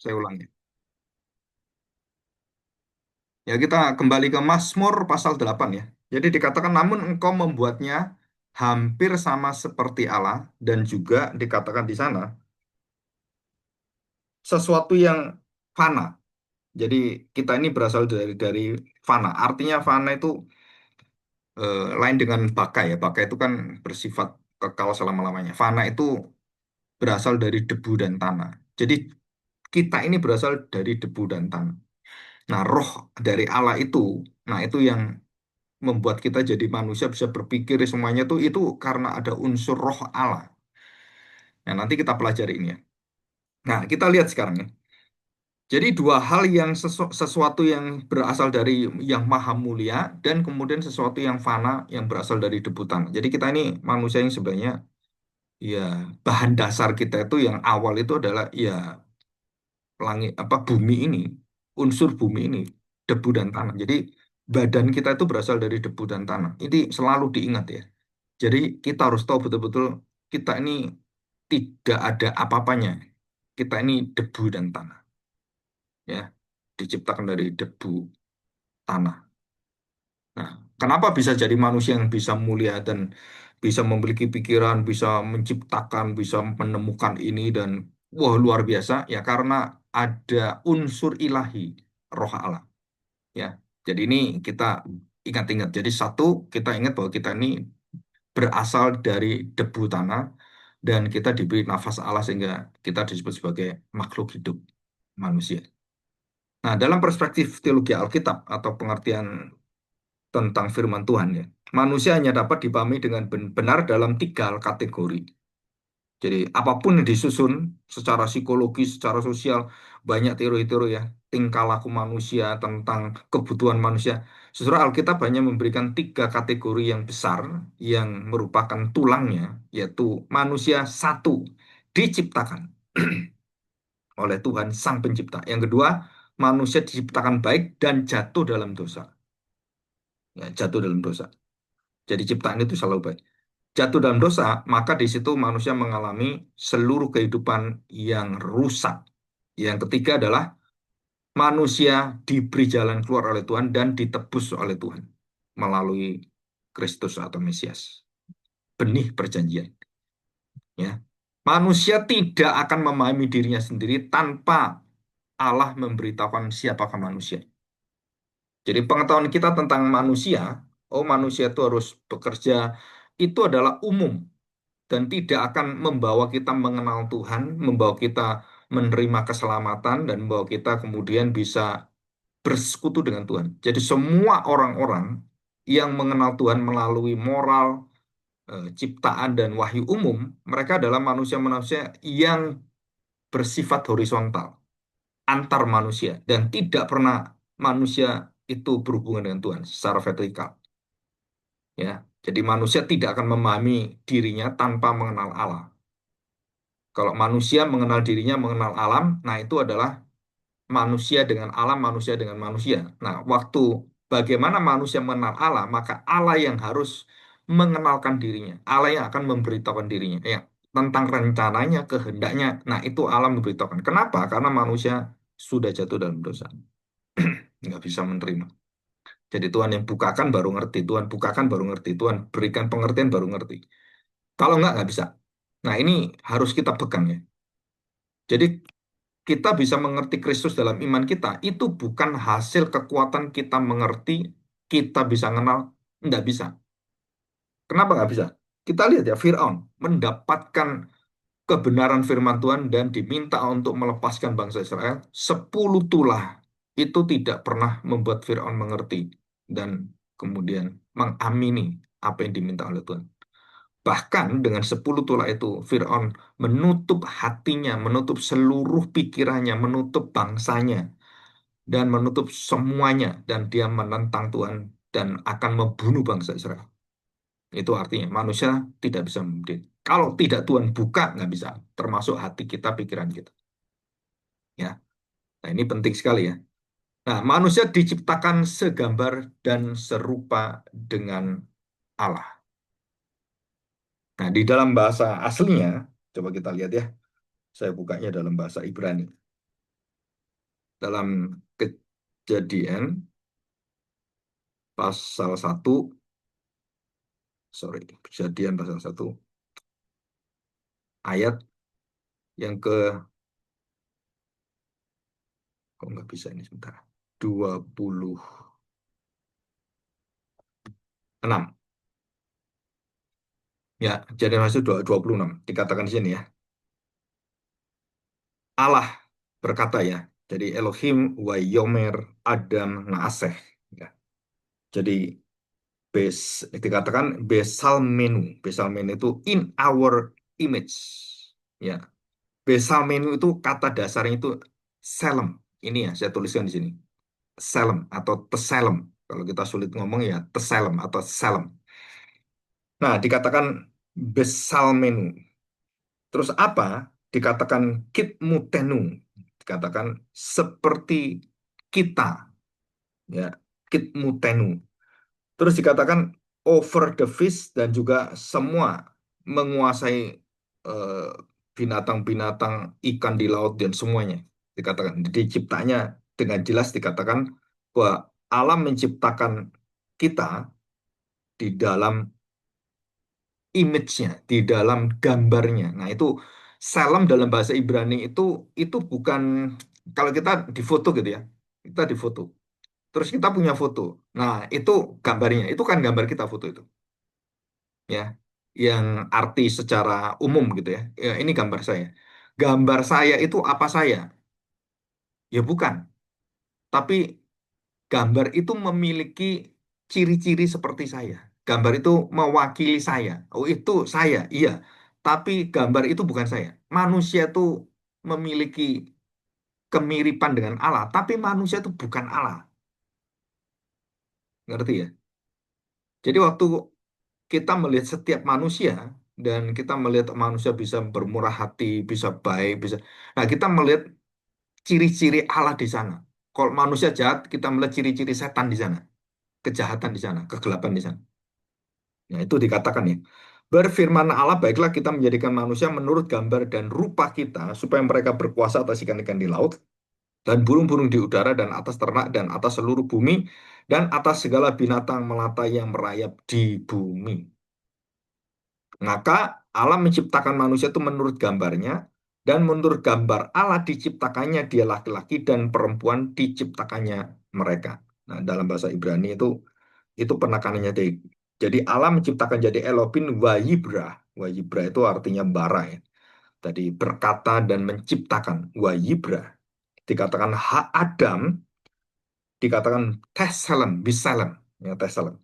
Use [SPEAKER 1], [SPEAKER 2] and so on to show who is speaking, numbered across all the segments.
[SPEAKER 1] Saya ulangi. Ya, kita kembali ke Mazmur pasal 8 ya. Jadi dikatakan, namun engkau membuatnya hampir sama seperti Allah, dan juga dikatakan di sana sesuatu yang fana. Jadi kita ini berasal dari fana. Artinya fana itu lain dengan baka ya. Baka itu kan bersifat kekal selama-lamanya. Fana itu berasal dari debu dan tanah. Jadi kita ini berasal dari debu dan tanah. Nah, roh dari Allah itu yang membuat kita jadi manusia bisa berpikir semuanya itu karena ada unsur roh Allah. Nah, nanti kita pelajari ini ya. Nah, kita lihat sekarang ya. Jadi dua hal yang sesuatu yang berasal dari yang maha mulia dan kemudian sesuatu yang fana yang berasal dari debu tanah. Jadi kita ini manusia yang sebenarnya ya bahan dasar kita itu yang awal itu adalah ya langit apa bumi ini, unsur bumi ini, debu dan tanah. Jadi badan kita itu berasal dari debu dan tanah. Ini selalu diingat ya. Jadi kita harus tahu betul-betul kita ini tidak ada apa-apanya. Kita ini debu dan tanah, ya, diciptakan dari debu tanah. Nah, kenapa bisa jadi manusia yang bisa mulia dan bisa memiliki pikiran, bisa menciptakan, bisa menemukan ini dan wah luar biasa ya karena ada unsur ilahi, roh Allah, ya. Jadi ini kita ingat-ingat. Jadi satu, kita ingat bahwa kita ini berasal dari debu tanah dan kita diberi nafas Allah sehingga kita disebut sebagai makhluk hidup manusia. Nah, dalam perspektif teologi Alkitab atau pengertian tentang firman Tuhan ya, manusia hanya dapat dipahami dengan benar dalam tiga kategori. Jadi apapun yang disusun secara psikologis, secara sosial, banyak teori-teori ya, tingkah laku manusia, tentang kebutuhan manusia. Sebenarnya Alkitab hanya memberikan tiga kategori yang besar yang merupakan tulangnya, yaitu manusia satu, diciptakan oleh Tuhan Sang Pencipta. Yang kedua, manusia diciptakan baik dan jatuh dalam dosa. Ya, jatuh dalam dosa. Jadi ciptaan itu selalu baik. Jatuh dalam dosa, maka di situ manusia mengalami seluruh kehidupan yang rusak. Yang ketiga adalah manusia diberi jalan keluar oleh Tuhan dan ditebus oleh Tuhan melalui Kristus atau Mesias, benih perjanjian. Ya, manusia tidak akan memahami dirinya sendiri tanpa Allah memberitahukan siapakah manusia. Jadi pengetahuan kita tentang manusia, oh manusia itu harus bekerja, itu adalah umum dan tidak akan membawa kita mengenal Tuhan, membawa kita menerima keselamatan, dan membawa kita kemudian bisa bersekutu dengan Tuhan. Jadi semua orang-orang yang mengenal Tuhan melalui moral, ciptaan, dan wahyu umum, mereka adalah manusia-manusia yang bersifat horizontal, antar manusia, dan tidak pernah manusia itu berhubungan dengan Tuhan secara vertikal. Ya, jadi manusia tidak akan memahami dirinya tanpa mengenal Allah. Kalau manusia mengenal dirinya, mengenal alam, nah itu adalah manusia dengan alam, manusia dengan manusia. Nah, waktu bagaimana manusia mengenal Allah, maka Allah yang harus mengenalkan dirinya. Allah yang akan memberitahukan dirinya. Ya, tentang rencananya, kehendaknya. Nah, itu Allah memberitahukan. Kenapa? Karena manusia sudah jatuh dalam dosa. Nggak bisa menerima. Jadi Tuhan yang bukakan baru ngerti. Tuhan bukakan baru ngerti. Tuhan berikan pengertian baru ngerti. Kalau nggak bisa. Nah, ini harus kita pegang ya. Jadi kita bisa mengerti Kristus dalam iman kita, itu bukan hasil kekuatan kita mengerti, kita bisa kenal, enggak bisa. Kenapa nggak bisa? Kita lihat ya, Fir'aun mendapatkan kebenaran firman Tuhan dan diminta untuk melepaskan bangsa Israel, 10 tulah itu tidak pernah membuat Fir'aun mengerti dan kemudian mengamini apa yang diminta oleh Tuhan. Bahkan dengan 10 tulah itu, Fir'aun menutup hatinya, menutup seluruh pikirannya, menutup bangsanya, dan menutup semuanya. Dan dia menentang Tuhan dan akan membunuh bangsa Israel. Itu artinya manusia tidak bisa memberi. Kalau tidak Tuhan buka, nggak bisa. Termasuk hati kita, pikiran kita. Ya, nah ini penting sekali ya. Nah, manusia diciptakan segambar dan serupa dengan Allah. Nah, di dalam bahasa aslinya, coba kita lihat ya. Saya bukanya dalam bahasa Ibrani. dalam kejadian pasal 1, sorry, kejadian pasal 1 ayat yang kok nggak bisa ini sebentar, 26. Ya, kejadian pasal 26 dikatakan di sini ya. Allah berkata ya, jadi Elohim wa Yomer Adam Naaseh. Ya. Jadi dikatakan besal menu. Besal menu itu in our image. Ya, besal menu itu kata dasarnya itu selem. Ini ya, saya tuliskan di sini. Selem atau teselem. Kalau kita sulit ngomong ya teselem atau selem. Nah, dikatakan besal menu. Terus apa? Dikatakan kitmutenu. Dikatakan seperti kita. Ya, kitmutenu. Terus dikatakan over the fish dan juga semua menguasai eh, binatang-binatang ikan di laut dan semuanya. Dikatakan diciptanya dengan jelas dikatakan bahwa alam menciptakan kita di dalam image-nya, di dalam gambarnya. Nah, itu salam dalam bahasa Ibrani itu bukan kalau kita di foto gitu ya. Kita di foto. Terus kita punya foto. Nah, itu gambarnya. Itu kan gambar kita foto itu, ya. Yang arti secara umum gitu ya. Ya, ini gambar saya. Gambar saya itu apa saya? Ya bukan. Tapi gambar itu memiliki ciri-ciri seperti saya. Gambar itu mewakili saya. Oh, itu saya, iya. Tapi gambar itu bukan saya. Manusia itu memiliki kemiripan dengan Allah, tapi manusia itu bukan Allah. Ngerti ya? Jadi waktu kita melihat setiap manusia dan kita melihat manusia bisa bermurah hati, bisa baik, bisa. Nah, kita melihat ciri-ciri Allah di sana. Kalau manusia jahat, kita melihat ciri-ciri setan di sana, kejahatan di sana, kegelapan di sana. Nah, itu dikatakan ya. Berfirman Allah, baiklah kita menjadikan manusia menurut gambar dan rupa kita, supaya mereka berkuasa atas ikan-ikan di laut, dan burung-burung di udara, dan atas ternak, dan atas seluruh bumi, dan atas segala binatang melata yang merayap di bumi. Maka Allah menciptakan manusia itu menurut gambarnya, dan menurut gambar Allah diciptakannya dia laki-laki, dan perempuan diciptakannya mereka. Nah, dalam bahasa Ibrani itu penekanannya jadi Allah menciptakan jadi Elohim Wayibra. Wayibra itu artinya bara ya. Tadi berkata dan menciptakan Wayibra. Dikatakan hak Adam, dikatakan Tesalem, Bisalem. Ya, Tesalem.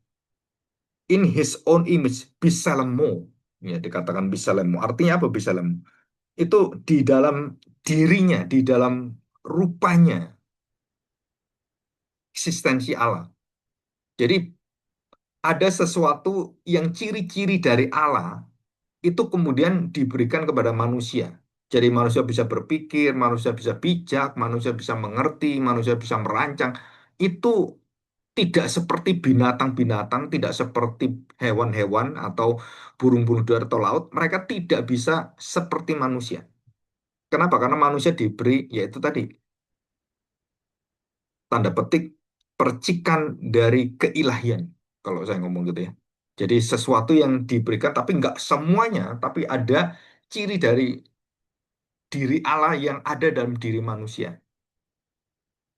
[SPEAKER 1] In his own image, Bisalemo. Ya, dikatakan Bisalemo. Artinya apa Bisalemo? Itu di dalam dirinya, di dalam rupanya, eksistensi Allah. Jadi ada sesuatu yang ciri-ciri dari Allah itu kemudian diberikan kepada manusia. Jadi manusia bisa berpikir, manusia bisa bijak, manusia bisa mengerti, manusia bisa merancang. Itu tidak seperti binatang-binatang, tidak seperti hewan-hewan atau burung-burung di atau laut. Mereka tidak bisa seperti manusia. Kenapa? Karena manusia diberi, yaitu tadi, tanda petik, percikan dari keilahian. Kalau saya ngomong gitu ya. Jadi sesuatu yang diberikan, tapi nggak semuanya, tapi ada ciri dari diri Allah yang ada dalam diri manusia.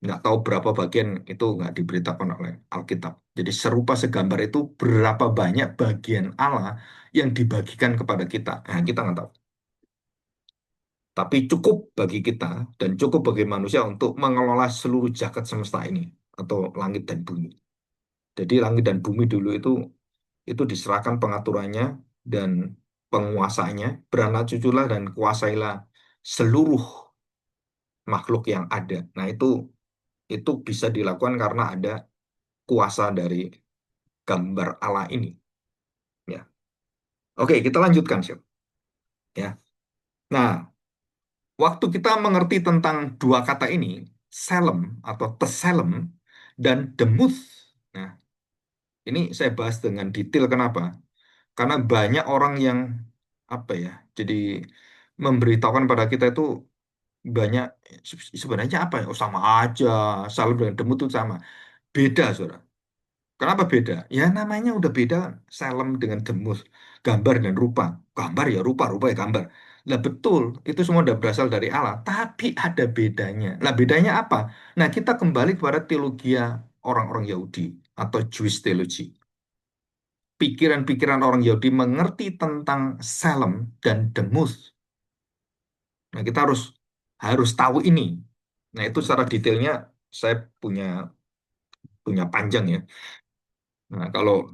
[SPEAKER 1] Nggak tahu berapa bagian itu nggak diberitakan oleh Alkitab. Jadi serupa segambar itu berapa banyak bagian Allah yang dibagikan kepada kita. Nah, kita nggak tahu. Tapi cukup bagi kita dan cukup bagi manusia untuk mengelola seluruh jagat semesta ini atau langit dan bumi. Jadi langit dan bumi dulu itu diserahkan pengaturannya dan penguasaannya. Beranak cuculah dan kuasailah seluruh makhluk yang ada. Nah, itu bisa dilakukan karena ada kuasa dari gambar Allah ini. Ya, oke kita lanjutkan, Syed. Ya, nah waktu kita mengerti tentang dua kata ini, selem atau teselem dan demuth. Nah, ini saya bahas dengan detail. Kenapa? Karena banyak orang yang apa ya, jadi memberitahukan pada kita itu banyak sebenarnya apa ya? Oh, sama aja, salam dengan demut itu sama. Beda, saudara. Kenapa beda? Ya namanya udah beda, salam dengan demut, gambar dan rupa. Gambar ya rupa, rupa ya gambar. Lah betul, itu semua udah berasal dari Allah. Tapi ada bedanya. Nah bedanya apa? Nah kita kembali kepada teologi orang-orang Yahudi atau Jewish theology. Pikiran-pikiran orang Yahudi mengerti tentang salam dan demut. Nah, kita harus harus tahu ini. Nah, itu secara detailnya saya punya punya panjang ya. Nah, kalau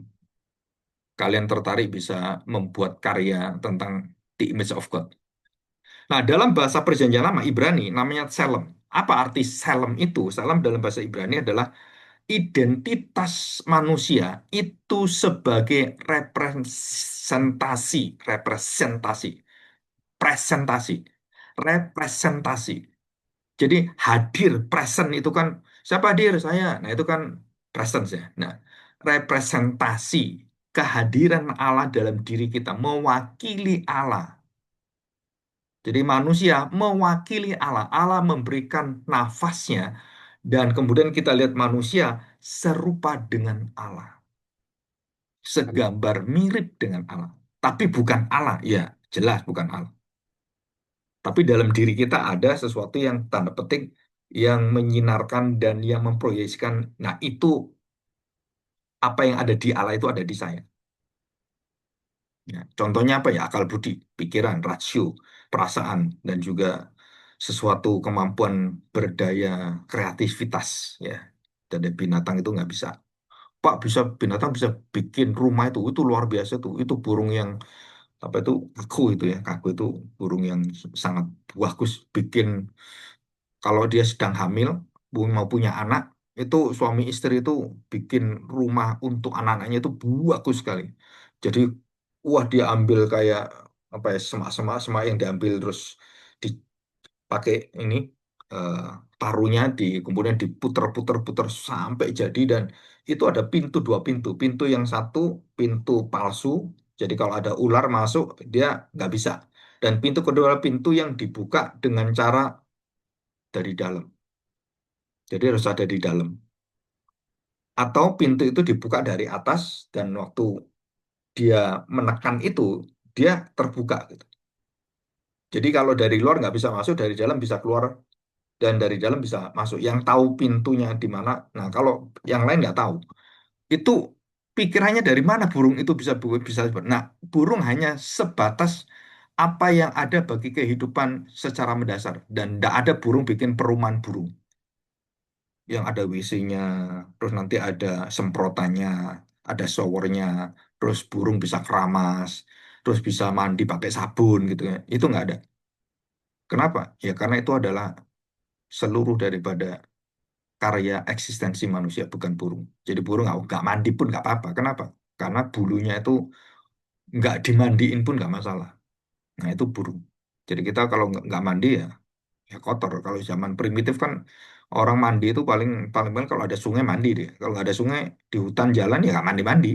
[SPEAKER 1] kalian tertarik bisa membuat karya tentang the image of God. Nah, dalam bahasa Perjanjian Lama Ibrani namanya Selem. Apa arti Selem itu? Selem dalam bahasa Ibrani adalah identitas manusia itu sebagai representasi, presentasi, representasi. Jadi hadir, present itu kan siapa hadir? Saya. Nah, itu kan presence ya. Nah, representasi kehadiran Allah dalam diri kita mewakili Allah. Jadi manusia mewakili Allah. Allah memberikan nafasnya dan kemudian kita lihat manusia serupa dengan Allah, segambar mirip dengan Allah. Tapi bukan Allah, ya jelas bukan Allah. Tapi dalam diri kita ada sesuatu yang tanda petik yang menyinarkan dan yang memproyeksikan. Nah, itu apa yang ada di Allah itu ada di saya. Ya, contohnya apa ya? Akal budi, pikiran, rasio, perasaan, dan juga sesuatu kemampuan berdaya kreativitas. Ya, jadi binatang itu nggak bisa. Pak bisa binatang bisa bikin rumah itu luar biasa tuh. Itu burung yang apa itu kaku itu ya, kaku itu burung yang sangat bagus bikin kalau dia sedang hamil, mau punya anak, itu suami istri itu bikin rumah untuk anak-anaknya itu bagus sekali. Jadi, wah dia ambil kayak apa ya semak-semak semak yang diambil terus dipakai ini eh, parunya di kemudian diputer-puter-puter sampai jadi dan itu ada pintu dua pintu. Pintu yang satu pintu palsu. Jadi kalau ada ular masuk dia nggak bisa. Dan pintu kedua pintu yang dibuka dengan cara dari dalam. Jadi harus ada di dalam. Atau pintu itu dibuka dari atas dan waktu dia menekan itu, dia terbuka gitu. Jadi kalau dari luar nggak bisa masuk, dari dalam bisa keluar dan dari dalam bisa masuk. Yang tahu pintunya di mana. Nah kalau yang lain nggak tahu, itu pikirannya dari mana burung itu bisa. Nah burung hanya sebatas apa yang ada bagi kehidupan secara mendasar dan tidak ada burung bikin perumahan burung. Yang ada WC-nya, terus nanti ada semprotannya, ada showernya, terus burung bisa keramas, terus bisa mandi pakai sabun gitu ya. Itu nggak ada. Kenapa? Ya karena itu adalah seluruh daripada karya eksistensi manusia, bukan burung. Jadi burung nggak mandi pun nggak apa-apa. Kenapa? Karena bulunya itu nggak dimandiin pun nggak masalah. Nah itu burung. Jadi kita kalau nggak mandi ya kotor. Kalau zaman primitif kan orang mandi itu paling paling paling kalau ada sungai mandi deh. Kalau nggak ada sungai di hutan jalan ya nggak mandi-mandi,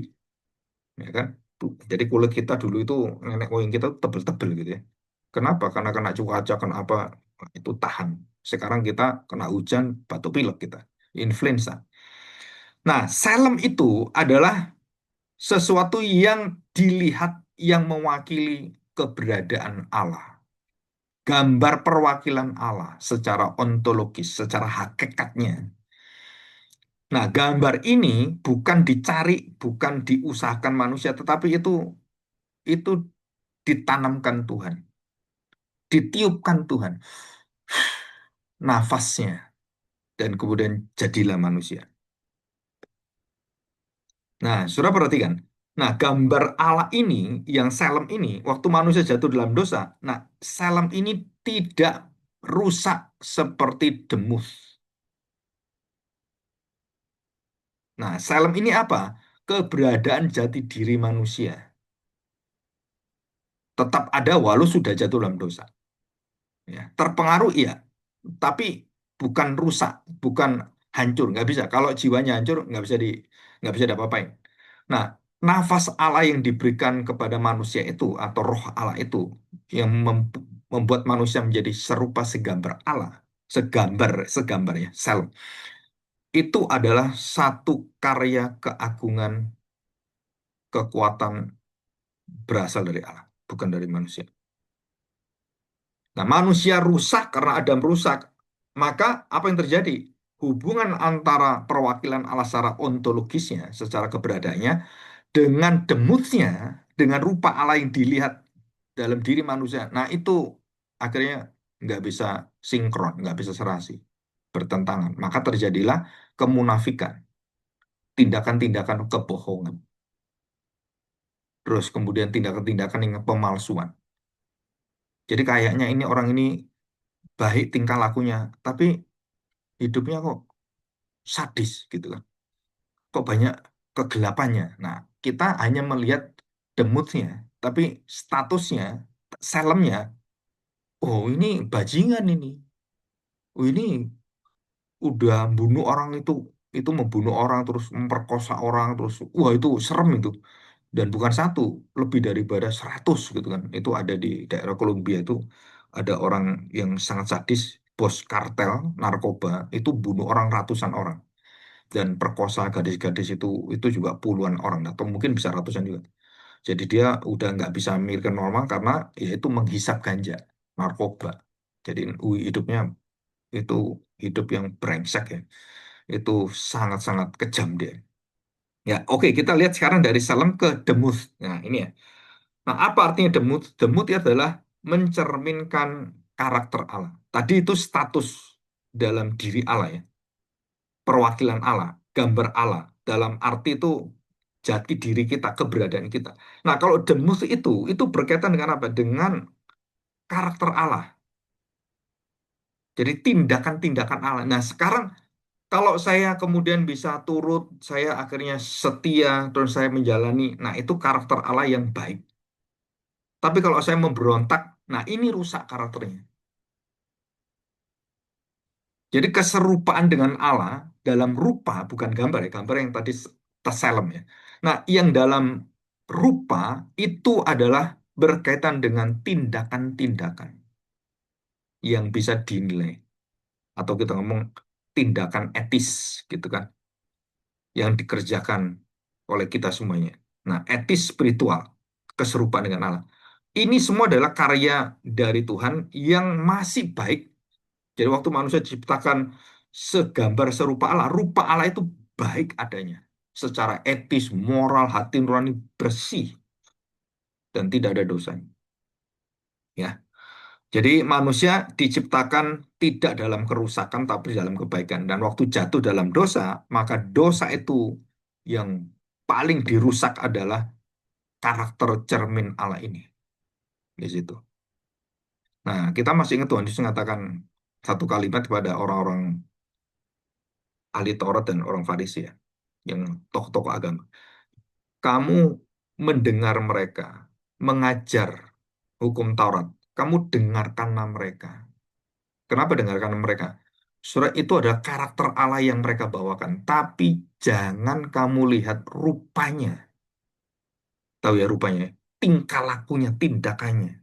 [SPEAKER 1] ya kan? Jadi kulit kita dulu itu nenek moyang kita tuh tebel-tebel gitu ya. Kenapa? Karena kena cuaca, kena apa itu tahan. Sekarang kita kena hujan, batuk pilek kita, influenza. Nah, salem itu adalah sesuatu yang dilihat yang mewakili keberadaan Allah. Gambar perwakilan Allah secara ontologis, secara hakikatnya. Nah, gambar ini bukan dicari, bukan diusahakan manusia, tetapi itu ditanamkan Tuhan, ditiupkan Tuhan nafasnya, dan kemudian jadilah manusia. Nah, sudah perhatikan. Nah, gambar Allah ini, yang Salem ini, waktu manusia jatuh dalam dosa, nah, Salem ini tidak rusak seperti demus. Nah, Salem ini apa? Keberadaan jati diri manusia. Tetap ada walau sudah jatuh dalam dosa. Ya, terpengaruh iya, tapi bukan rusak, bukan hancur, nggak bisa. Kalau jiwanya hancur, nggak bisa diapa-apain. Nah, nafas Allah yang diberikan kepada manusia itu atau roh Allah itu yang membuat manusia menjadi serupa segambar Allah, segambar ya, sel. Itu adalah satu karya keagungan, kekuatan berasal dari Allah, bukan dari manusia. Nah, manusia rusak karena Adam rusak. Maka apa yang terjadi? Hubungan antara perwakilan Allah secara ontologisnya, secara keberadaannya, dengan demutnya, dengan rupa Allah yang dilihat dalam diri manusia. Nah, itu akhirnya nggak bisa sinkron, nggak bisa serasi, bertentangan. Maka terjadilah kemunafikan, tindakan-tindakan kebohongan, terus kemudian tindakan-tindakan yang pemalsuan. Jadi kayaknya ini orang ini baik tingkah lakunya, tapi hidupnya kok sadis gitu kan. Kok banyak kegelapannya. Nah, kita hanya melihat demutnya, tapi statusnya, selemnya, oh ini bajingan ini. Oh ini udah bunuh orang itu membunuh orang terus memperkosa orang terus wah itu serem itu. Dan bukan satu, lebih daripada 100 gitu kan. Itu ada di daerah Kolombia itu ada orang yang sangat sadis, bos kartel narkoba itu bunuh orang ratusan orang dan perkosa gadis-gadis itu juga puluhan orang atau mungkin bisa ratusan juga. Jadi dia udah nggak bisa mikir normal karena ya itu menghisap ganja, narkoba. Jadi hidupnya itu hidup yang brengsek ya. Itu sangat-sangat kejam dia. Ya, oke, kita lihat sekarang dari Salem ke Demuth. Nah, ini ya. Nah, apa artinya Demuth? Demuth itu adalah mencerminkan karakter Allah. Tadi itu status dalam diri Allah ya. Perwakilan Allah, gambar Allah. Dalam arti itu jati diri kita, keberadaan kita. Nah, kalau Demuth itu berkaitan dengan apa? Dengan karakter Allah. Jadi tindakan-tindakan Allah. Nah, sekarang kalau saya kemudian bisa turut, saya akhirnya setia, terus saya menjalani, nah itu karakter Allah yang baik. Tapi kalau saya memberontak, nah ini rusak karakternya. Jadi keserupaan dengan Allah dalam rupa, bukan gambar ya, gambar yang tadi terselem ya. Nah, yang dalam rupa itu adalah berkaitan dengan tindakan-tindakan yang bisa dinilai. Atau kita ngomong tindakan etis gitu kan, yang dikerjakan oleh kita semuanya. Nah, etis spiritual, keserupaan dengan Allah. Ini semua adalah karya dari Tuhan yang masih baik. Jadi waktu manusia diciptakan segambar serupa Allah, rupa Allah itu baik adanya. Secara etis, moral, hati nurani bersih dan tidak ada dosanya. Ya, jadi manusia diciptakan tidak dalam kerusakan tapi dalam kebaikan. Dan waktu jatuh dalam dosa, maka dosa itu yang paling dirusak adalah karakter cermin Allah ini di situ. Nah, kita masih ingat Tuhan Yesus mengatakan satu kalimat kepada orang-orang ahli Taurat dan orang Farisi ya, yang tokoh-tokoh agama. Kamu mendengar mereka mengajar hukum Taurat, kamu dengarkanlah mereka. Kenapa dengarkan mereka? Surat itu adalah karakter Allah yang mereka bawakan, tapi jangan kamu lihat rupanya. Tahu ya rupanya, tingkah lakunya, tindakannya.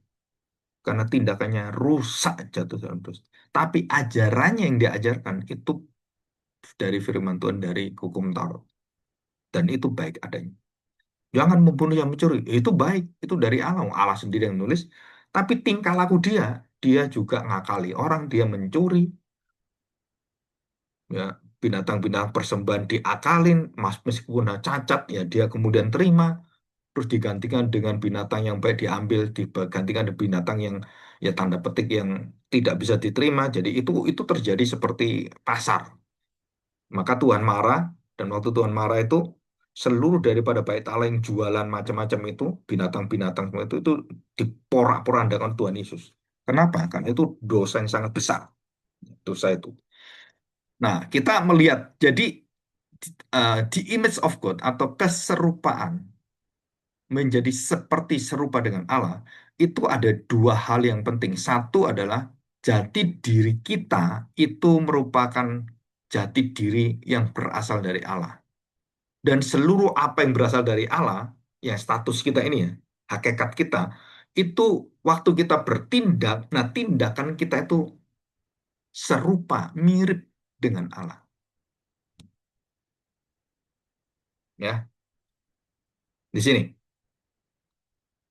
[SPEAKER 1] Karena tindakannya rusak jatuh dalam dosa. Tapi ajarannya yang diajarkan itu dari firman Tuhan, dari hukum Taurat. Dan itu baik adanya. Jangan membunuh yang mencuri. Itu baik. Itu dari Allah. Allah sendiri yang nulis. Tapi tingkah laku dia juga ngakali orang, dia mencuri, ya binatang-binatang persembahan diakalin, meskipun cacat, ya dia kemudian terima, terus digantikan dengan binatang yang baik diambil, digantikan dengan binatang yang ya tanda petik yang tidak bisa diterima. Jadi itu terjadi seperti pasar. Maka Tuhan marah, dan waktu Tuhan marah itu seluruh daripada bait Allah yang jualan macam-macam itu, binatang-binatang semua itu diporak-porandakan Tuhan Yesus. Kenapa? Karena itu dosa yang sangat besar. Dosa itu. Nah, kita melihat, jadi the image of God atau keserupaan menjadi seperti serupa dengan Allah, itu ada dua hal yang penting. Satu adalah jati diri kita itu merupakan jati diri yang berasal dari Allah. Dan seluruh apa yang berasal dari Allah, ya status kita ini ya, hakikat kita, itu waktu kita bertindak, nah tindakan kita itu serupa, mirip dengan Allah. Ya, di sini.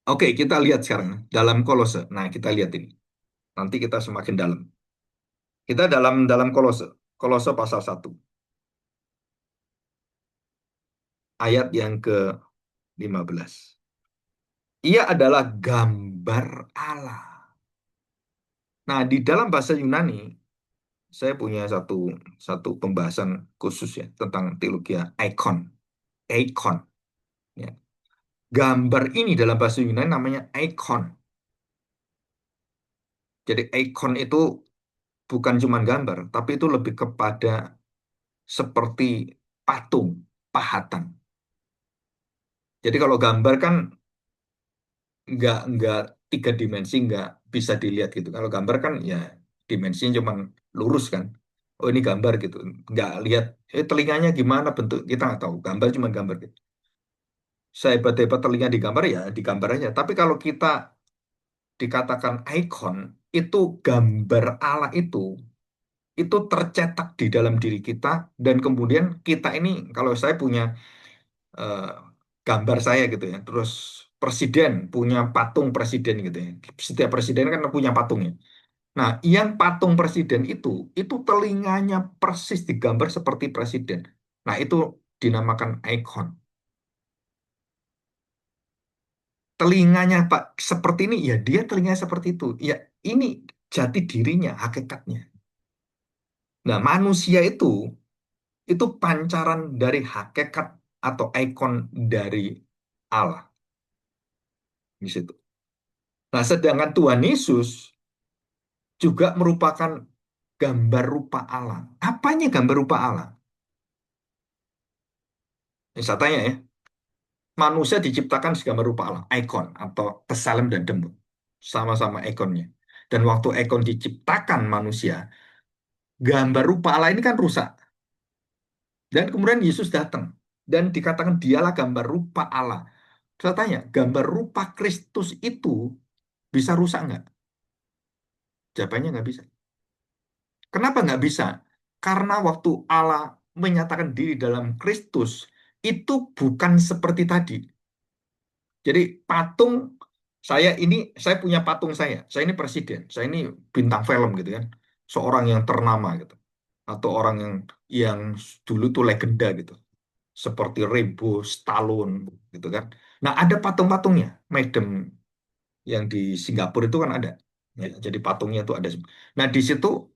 [SPEAKER 1] Oke, kita lihat sekarang dalam Kolose. Nah, kita lihat ini. Nanti kita semakin dalam. Kita dalam dalam Kolose. Kolose pasal 1 ayat yang ke-15. Ia adalah gambar Allah. Nah, di dalam bahasa Yunani, saya punya satu satu pembahasan khusus ya tentang teologi ikon. Ikon. Ya. Gambar ini dalam bahasa Yunani namanya ikon. Jadi ikon itu bukan cuma gambar, tapi itu lebih kepada seperti patung, pahatan. Jadi kalau gambar kan nggak tiga dimensi, nggak bisa dilihat gitu. Kalau gambar kan ya dimensinya cuma lurus kan. Oh ini gambar gitu, nggak lihat. Telinganya gimana bentuk kita nggak tahu. Gambar cuma gambar gitu. Sehebat-hebat telinga di gambar ya di gambar aja. Tapi kalau kita dikatakan ikon, itu gambar Allah itu tercetak di dalam diri kita dan kemudian kita ini kalau saya punya eh, gambar saya gitu ya. Terus presiden punya patung presiden gitu ya. Setiap presiden kan punya patungnya. Nah, yang patung presiden itu telinganya persis digambar seperti presiden. Nah, itu dinamakan ikon. Telinganya Pak seperti ini, ya dia telinganya seperti itu. Ya, ini jati dirinya, hakikatnya. Nah, manusia itu pancaran dari hakikat atau ikon dari Allah di situ. Nah, sedangkan Tuhan Yesus juga merupakan gambar rupa Allah. Apanya gambar rupa Allah? Ini saya tanya ya. Manusia diciptakan segambar rupa Allah, ikon atau tesalem dan demut. Sama-sama ikonnya. Dan waktu ikon diciptakan manusia, gambar rupa Allah ini kan rusak. Dan kemudian Yesus datang. Dan dikatakan dialah gambar rupa Allah. Saya tanya, gambar rupa Kristus itu bisa rusak nggak? Jawabannya nggak bisa. Kenapa nggak bisa? Karena waktu Allah menyatakan diri dalam Kristus, itu bukan seperti tadi. Jadi patung saya punya patung saya ini presiden, saya ini bintang film gitu kan, seorang yang ternama gitu, atau orang yang dulu tuh legenda gitu, seperti Rambo, Stallone gitu kan. Nah ada patung-patungnya, Madam yang di Singapura itu kan ada, ya, jadi patungnya itu ada. Nah di situ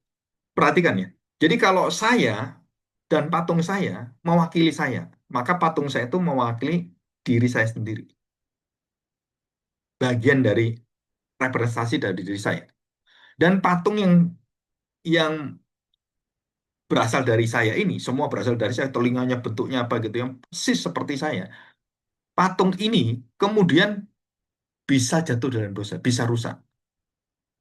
[SPEAKER 1] perhatikan ya. Jadi kalau saya dan patung saya mewakili saya, maka patung saya itu mewakili diri saya sendiri, bagian dari representasi dari diri saya. Dan patung yang berasal dari saya ini, semua berasal dari saya, telinganya bentuknya apa gitu, yang persis seperti saya. Patung ini kemudian bisa jatuh dalam dosa, bisa rusak.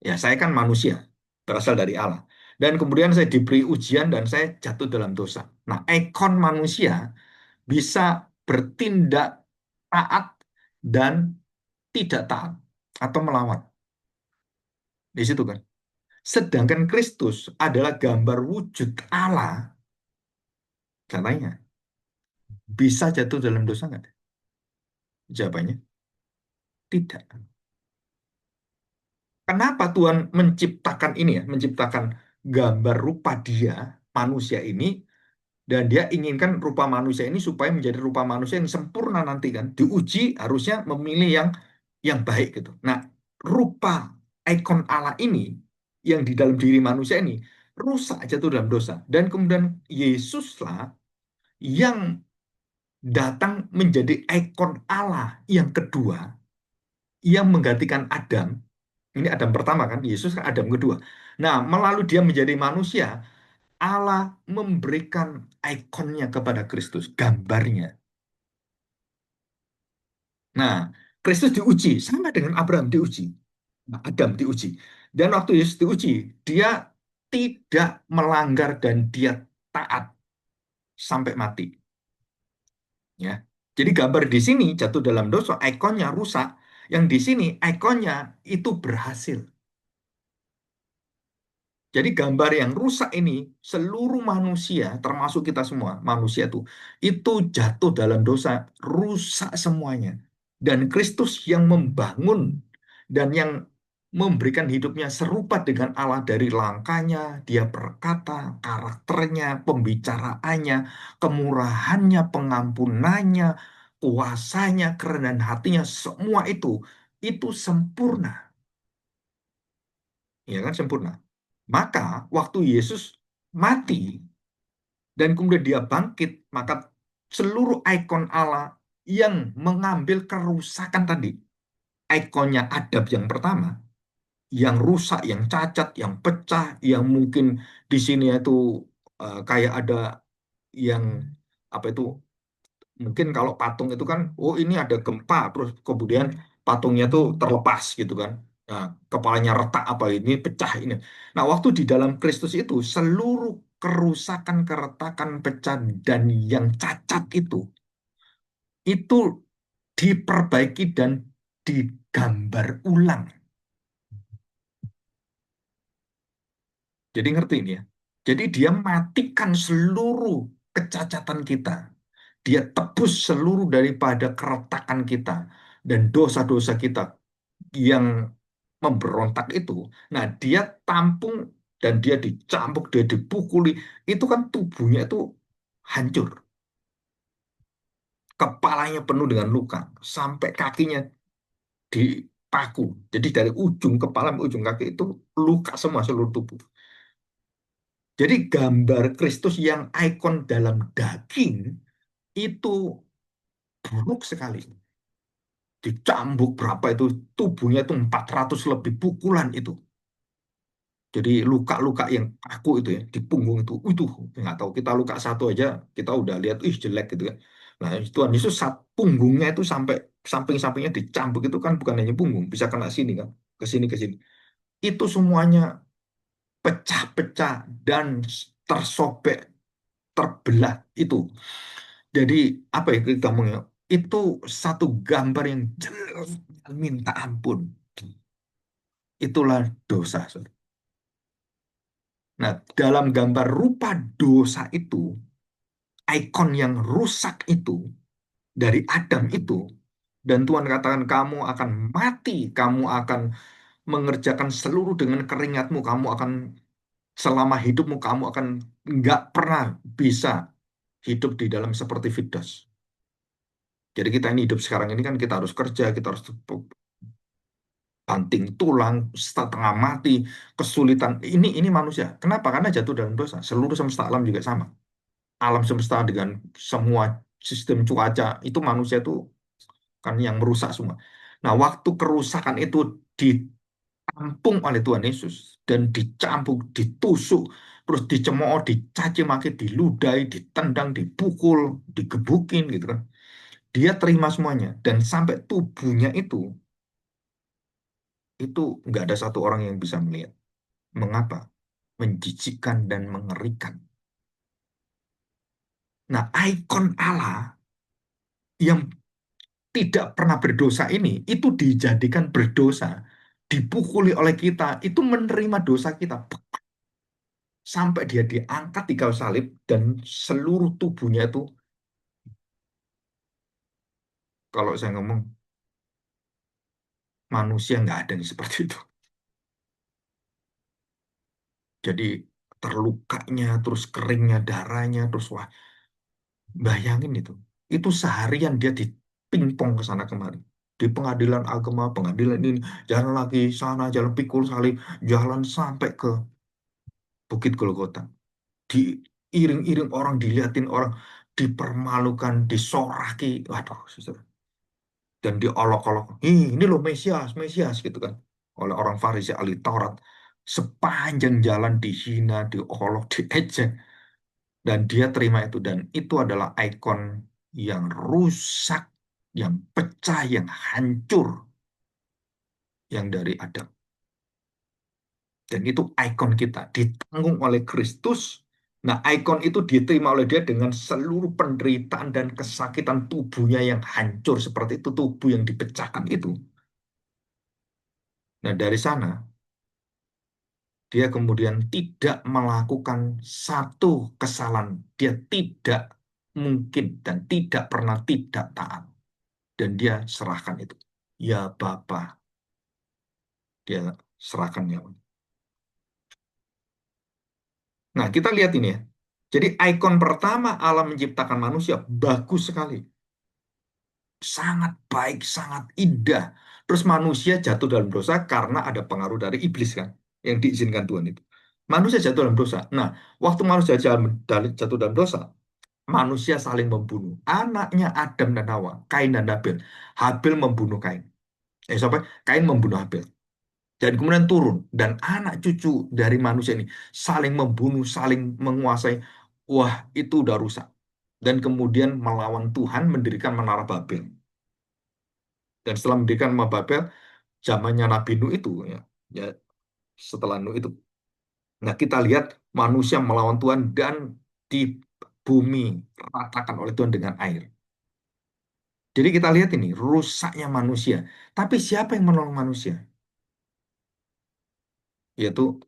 [SPEAKER 1] Ya, saya kan manusia, berasal dari Allah. Dan kemudian saya diberi ujian dan saya jatuh dalam dosa. Nah, ikon manusia bisa bertindak taat dan tidak taat atau melawan. Di situ kan. Sedangkan Kristus adalah gambar wujud Allah. Katanya, bisa jatuh dalam dosa nggak? Jawabannya, tidak. Kenapa Tuhan menciptakan ini ya, menciptakan gambar rupa dia, manusia ini, dan dia inginkan rupa manusia ini supaya menjadi rupa manusia yang sempurna nanti kan. Diuji harusnya memilih yang baik gitu. Nah, rupa ikon Allah ini yang di dalam diri manusia ini rusak jatuh dalam dosa. Dan kemudian Yesuslah yang datang menjadi ikon Allah yang kedua, yang menggantikan Adam. Ini Adam pertama kan, Yesus kan Adam kedua. Nah, melalui dia menjadi manusia, Allah memberikan ikonnya kepada Kristus, gambarnya. Nah, Kristus diuji, sama dengan Abraham diuji. Nah, Adam diuji. Dan waktu Yesus diuji, dia tidak melanggar dan dia taat sampai mati. Ya. Jadi gambar di sini jatuh dalam dosa, ikonnya rusak. Yang di sini ikonnya itu berhasil. Jadi gambar yang rusak ini seluruh manusia, termasuk kita semua, manusia itu jatuh dalam dosa, rusak semuanya. Dan Kristus yang membangun dan yang memberikan hidupnya serupa dengan Allah dari langkahnya, dia berkata, karakternya, pembicaraannya, kemurahannya, pengampunannya, kuasanya, kerendahan hatinya, semua itu sempurna, ya kan sempurna. Maka waktu Yesus mati dan kemudian dia bangkit, maka seluruh ikon Allah yang mengambil kerusakan tadi, ikonnya Adab yang pertama, yang rusak, yang cacat, yang pecah, yang mungkin di sini itu kayak ada yang apa itu mungkin kalau patung itu kan, oh ini ada gempa, terus kemudian patungnya tuh terlepas gitu kan. Nah, kepalanya retak apa ini pecah ini. Nah, waktu di dalam Kristus itu seluruh kerusakan, keretakan, pecah dan yang cacat itu diperbaiki dan digambar ulang. Jadi ngerti ini ya. Jadi dia matikan seluruh kecacatan kita. Dia tebus seluruh daripada keretakan kita dan dosa-dosa kita yang memberontak itu. Nah, dia tampung dan dia dicambuk, dia dipukuli. Itu kan tubuhnya itu hancur. Kepalanya penuh dengan luka. Sampai kakinya dipaku. Jadi dari ujung kepala sampai ujung kaki itu luka semua seluruh tubuh. Jadi gambar Kristus yang ikon dalam daging itu buruk sekali. Dicambuk berapa itu tubuhnya itu 400 lebih pukulan itu. Jadi luka-luka yang aku itu ya di punggung itu nggak tahu kita luka satu aja kita udah lihat ih jelek gitu kan. Nah Tuhan Yesus punggungnya itu sampai samping-sampingnya dicambuk itu kan bukan hanya punggung bisa kena sini kan ke sini ke sini. Itu semuanya pecah-pecah dan tersobek terbelah itu. Jadi apa ya kita ngomongnya itu satu gambar yang jelas minta ampun. Itulah dosa. Saudara. Nah, dalam gambar rupa dosa itu, ikon yang rusak itu dari Adam itu, dan Tuhan katakan kamu akan mati, kamu akan mengerjakan seluruh dengan keringatmu, kamu akan selama hidupmu kamu akan nggak pernah bisa hidup di dalam seperti Fidos. Jadi kita ini hidup sekarang ini kan kita harus kerja, kita harus banting tulang, setengah mati, kesulitan. Ini manusia. Kenapa? Karena jatuh dalam dosa. Seluruh semesta alam juga sama. Alam semesta dengan semua sistem cuaca itu manusia itu kan yang merusak semua. Nah, waktu kerusakan itu ditampung oleh Tuhan Yesus dan dicambuk, ditusuk, terus dicemooh, dicaci maki, diludai, ditendang, dipukul, digebukin gitu kan. Dia terima semuanya dan sampai tubuhnya itu nggak ada satu orang yang bisa melihat. Mengapa? Menjijikkan dan mengerikan. Nah, ikon Allah yang tidak pernah berdosa ini, itu dijadikan berdosa, dipukuli oleh kita, itu menerima dosa kita. Sampai dia diangkat di kayu salib dan seluruh tubuhnya itu, kalau saya ngomong, manusia nggak ada yang seperti itu. Jadi terlukanya, terus keringnya, darahnya, terus wah, bayangin itu. Itu seharian dia dipingpong ke sana kemari. Di pengadilan agama, pengadilan ini, jalan lagi sana, jalan pikul salib, jalan sampai ke Bukit Golgota. Diiring-iring orang, diliatin orang, dipermalukan, disoraki. Waduh, saudara. Dan diolok-olok. Ini loh Mesias, Mesias gitu kan. Oleh orang Farisi ahli Taurat. Sepanjang jalan dihina, diolok, diejek. Dan dia terima itu. Dan itu adalah ikon yang rusak, yang pecah, yang hancur. Yang dari Adam. Dan itu ikon kita. Ditanggung oleh Kristus. Nah, ikon itu diterima oleh dia dengan seluruh penderitaan dan kesakitan tubuhnya yang hancur. Seperti itu tubuh yang dipecahkan itu. Nah, dari sana dia kemudian tidak melakukan satu kesalahan. Dia tidak mungkin dan tidak pernah tidak taat. Dan dia serahkan itu. Ya Bapa, dia serahkan nyawa. Nah, kita lihat ini ya. Jadi ikon pertama Allah menciptakan manusia bagus sekali. Sangat baik, sangat indah. Terus manusia jatuh dalam dosa karena ada pengaruh dari iblis kan. Yang diizinkan Tuhan itu. Manusia jatuh dalam dosa. Nah, waktu manusia jatuh dalam dosa, manusia saling membunuh. Anaknya Adam dan Hawa, Kain dan Habel. Habel membunuh Kain. Sampai Kain membunuh Habel. Dan kemudian turun. Dan anak cucu dari manusia ini saling membunuh, saling menguasai. Wah, itu udah rusak. Dan kemudian melawan Tuhan mendirikan Menara Babel. Dan setelah mendirikan Menara Babel, zamannya Nabi Nuh itu, ya, ya setelah Nuh itu. Nah, kita lihat manusia melawan Tuhan dan di bumi ratakan oleh Tuhan dengan air. Jadi kita lihat ini, rusaknya manusia. Tapi siapa yang menolong manusia? Yaitu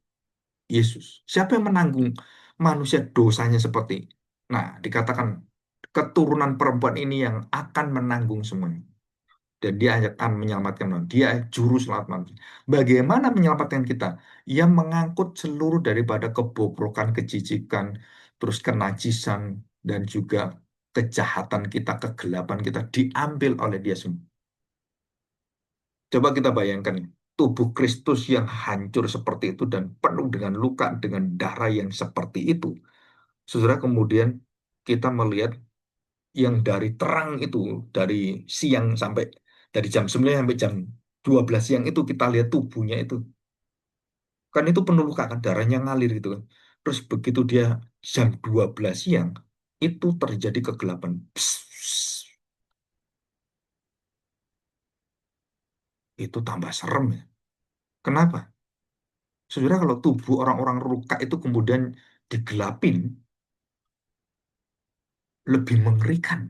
[SPEAKER 1] Yesus. Siapa yang menanggung manusia dosanya seperti ini? Nah, dikatakan keturunan perempuan ini yang akan menanggung semuanya. Dan dia akan menyelamatkan manusia. Dia juru selamat manusia. Bagaimana menyelamatkan kita? Ia mengangkut seluruh daripada kebobrokan, kejijikan, terus kenajisan, dan juga kejahatan kita, kegelapan kita diambil oleh dia semua. Coba kita bayangkan ya, tubuh Kristus yang hancur seperti itu dan penuh dengan luka, dengan darah yang seperti itu. Saudara, kemudian kita melihat yang dari terang itu, dari siang sampai dari jam 9 sampai jam 12 siang itu kita lihat tubuhnya itu. Kan itu penuh luka kan, darahnya ngalir gitu kan. Terus begitu dia jam 12 siang, itu terjadi kegelapan. Pss, itu tambah serem ya. Kenapa? Saudara, kalau tubuh orang-orang luka itu kemudian digelapin, lebih mengerikan.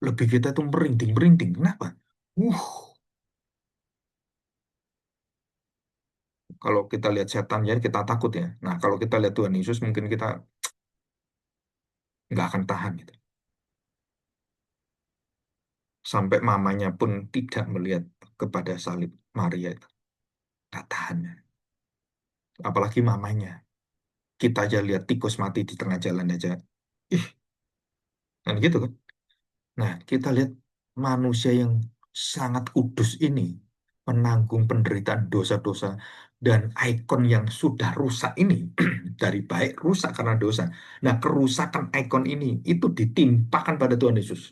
[SPEAKER 1] Lebih kita tuh merinding-merinding. Kenapa? Uh, kalau kita lihat setan jadi kita takut ya. Nah, kalau kita lihat Tuhan Yesus mungkin kita nggak akan tahan gitu. Sampai mamanya pun tidak melihat kepada salib Maria itu. Nggak tahan ya. Apalagi mamanya. Kita aja lihat tikus mati di tengah jalan aja. Ih, kan gitu kan. Nah, kita lihat manusia yang sangat kudus ini menanggung penderitaan dosa-dosa dan ikon yang sudah rusak ini dari baik rusak karena dosa. Nah, kerusakan ikon ini itu ditimpakan pada Tuhan Yesus.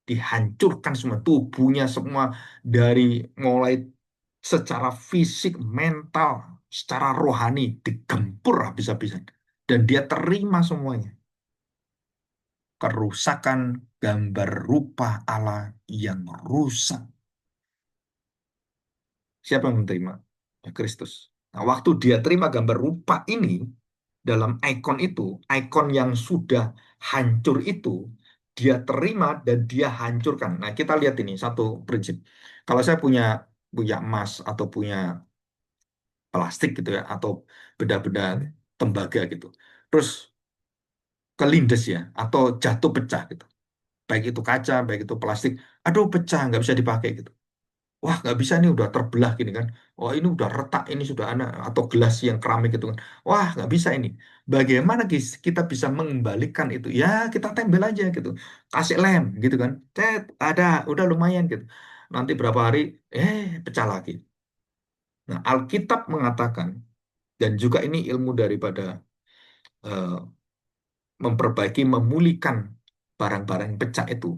[SPEAKER 1] Dihancurkan semua tubuhnya semua dari mulai secara fisik, mental, secara rohani digempur habis-habisan dan dia terima semuanya. Kerusakan gambar rupa Allah yang rusak. Siapa yang menerima? Ya, Kristus. Nah, waktu dia terima gambar rupa ini dalam ikon itu, ikon yang sudah hancur itu, dia terima dan dia hancurkan. Nah, kita lihat ini satu prinsip. Kalau saya punya punya emas atau punya plastik gitu ya, atau benda-benda tembaga gitu, terus kelindes ya, atau jatuh pecah gitu. Baik itu kaca, baik itu plastik, aduh pecah, nggak bisa dipakai gitu. Wah, nggak bisa nih udah terbelah gini kan. Wah, ini udah retak, ini sudah ada atau gelas yang keramik gitu kan. Wah, nggak bisa ini. Bagaimana kita bisa mengembalikan itu? Ya, kita tempel aja gitu. Kasih lem gitu kan. Cet, ada, udah lumayan gitu. Nanti berapa hari, pecah lagi. Nah, Alkitab mengatakan, dan juga ini ilmu daripada eh, memperbaiki, memulihkan barang-barang yang pecah itu.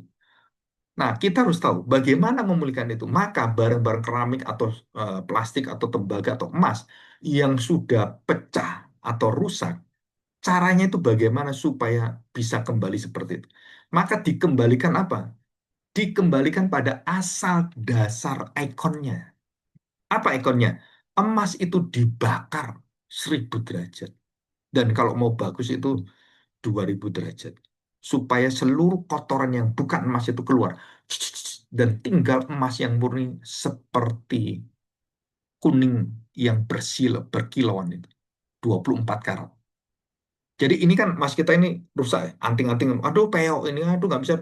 [SPEAKER 1] Nah, kita harus tahu bagaimana memulihkan itu. Maka barang-barang keramik atau plastik atau tembaga atau emas yang sudah pecah atau rusak, caranya itu bagaimana supaya bisa kembali seperti itu. Maka dikembalikan apa? Dikembalikan pada asal dasar ikonnya. Apa ikonnya? Emas itu dibakar 1000 derajat. Dan kalau mau bagus itu 2000 derajat. Supaya seluruh kotoran yang bukan emas itu keluar. dan tinggal emas yang murni seperti kuning yang berkilauan itu. 24 karat. Jadi ini kan mas kita ini rusak ya, anting-anting, aduh peok ini, aduh nggak bisa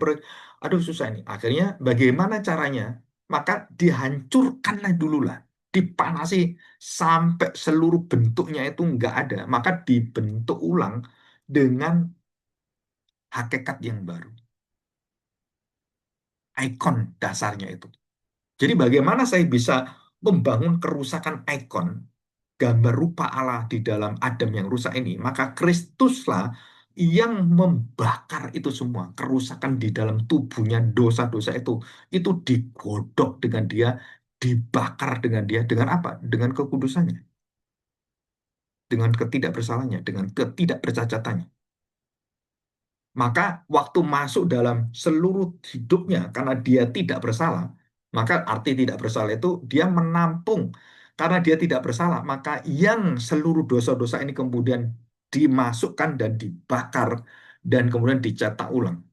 [SPEAKER 1] aduh susah ini. Akhirnya bagaimana caranya? Maka dihancurkanlah dulu lah, dipanasi sampai seluruh bentuknya itu nggak ada. Maka dibentuk ulang dengan hakikat yang baru, ikon dasarnya itu. Jadi bagaimana saya bisa membangun kerusakan ikon gambar rupa Allah di dalam Adam yang rusak ini, maka Kristuslah yang membakar itu semua, kerusakan di dalam tubuhnya, dosa-dosa itu digodok dengan dia, dibakar dengan dia, dengan apa? Dengan kekudusannya, dengan ketidakbersalahannya, dengan ketidakbercacatannya. Maka waktu masuk dalam seluruh hidupnya, karena dia tidak bersalah, maka arti tidak bersalah itu dia menampung. Karena dia tidak bersalah, maka yang seluruh dosa-dosa ini kemudian dimasukkan dan dibakar dan kemudian dicetak ulang.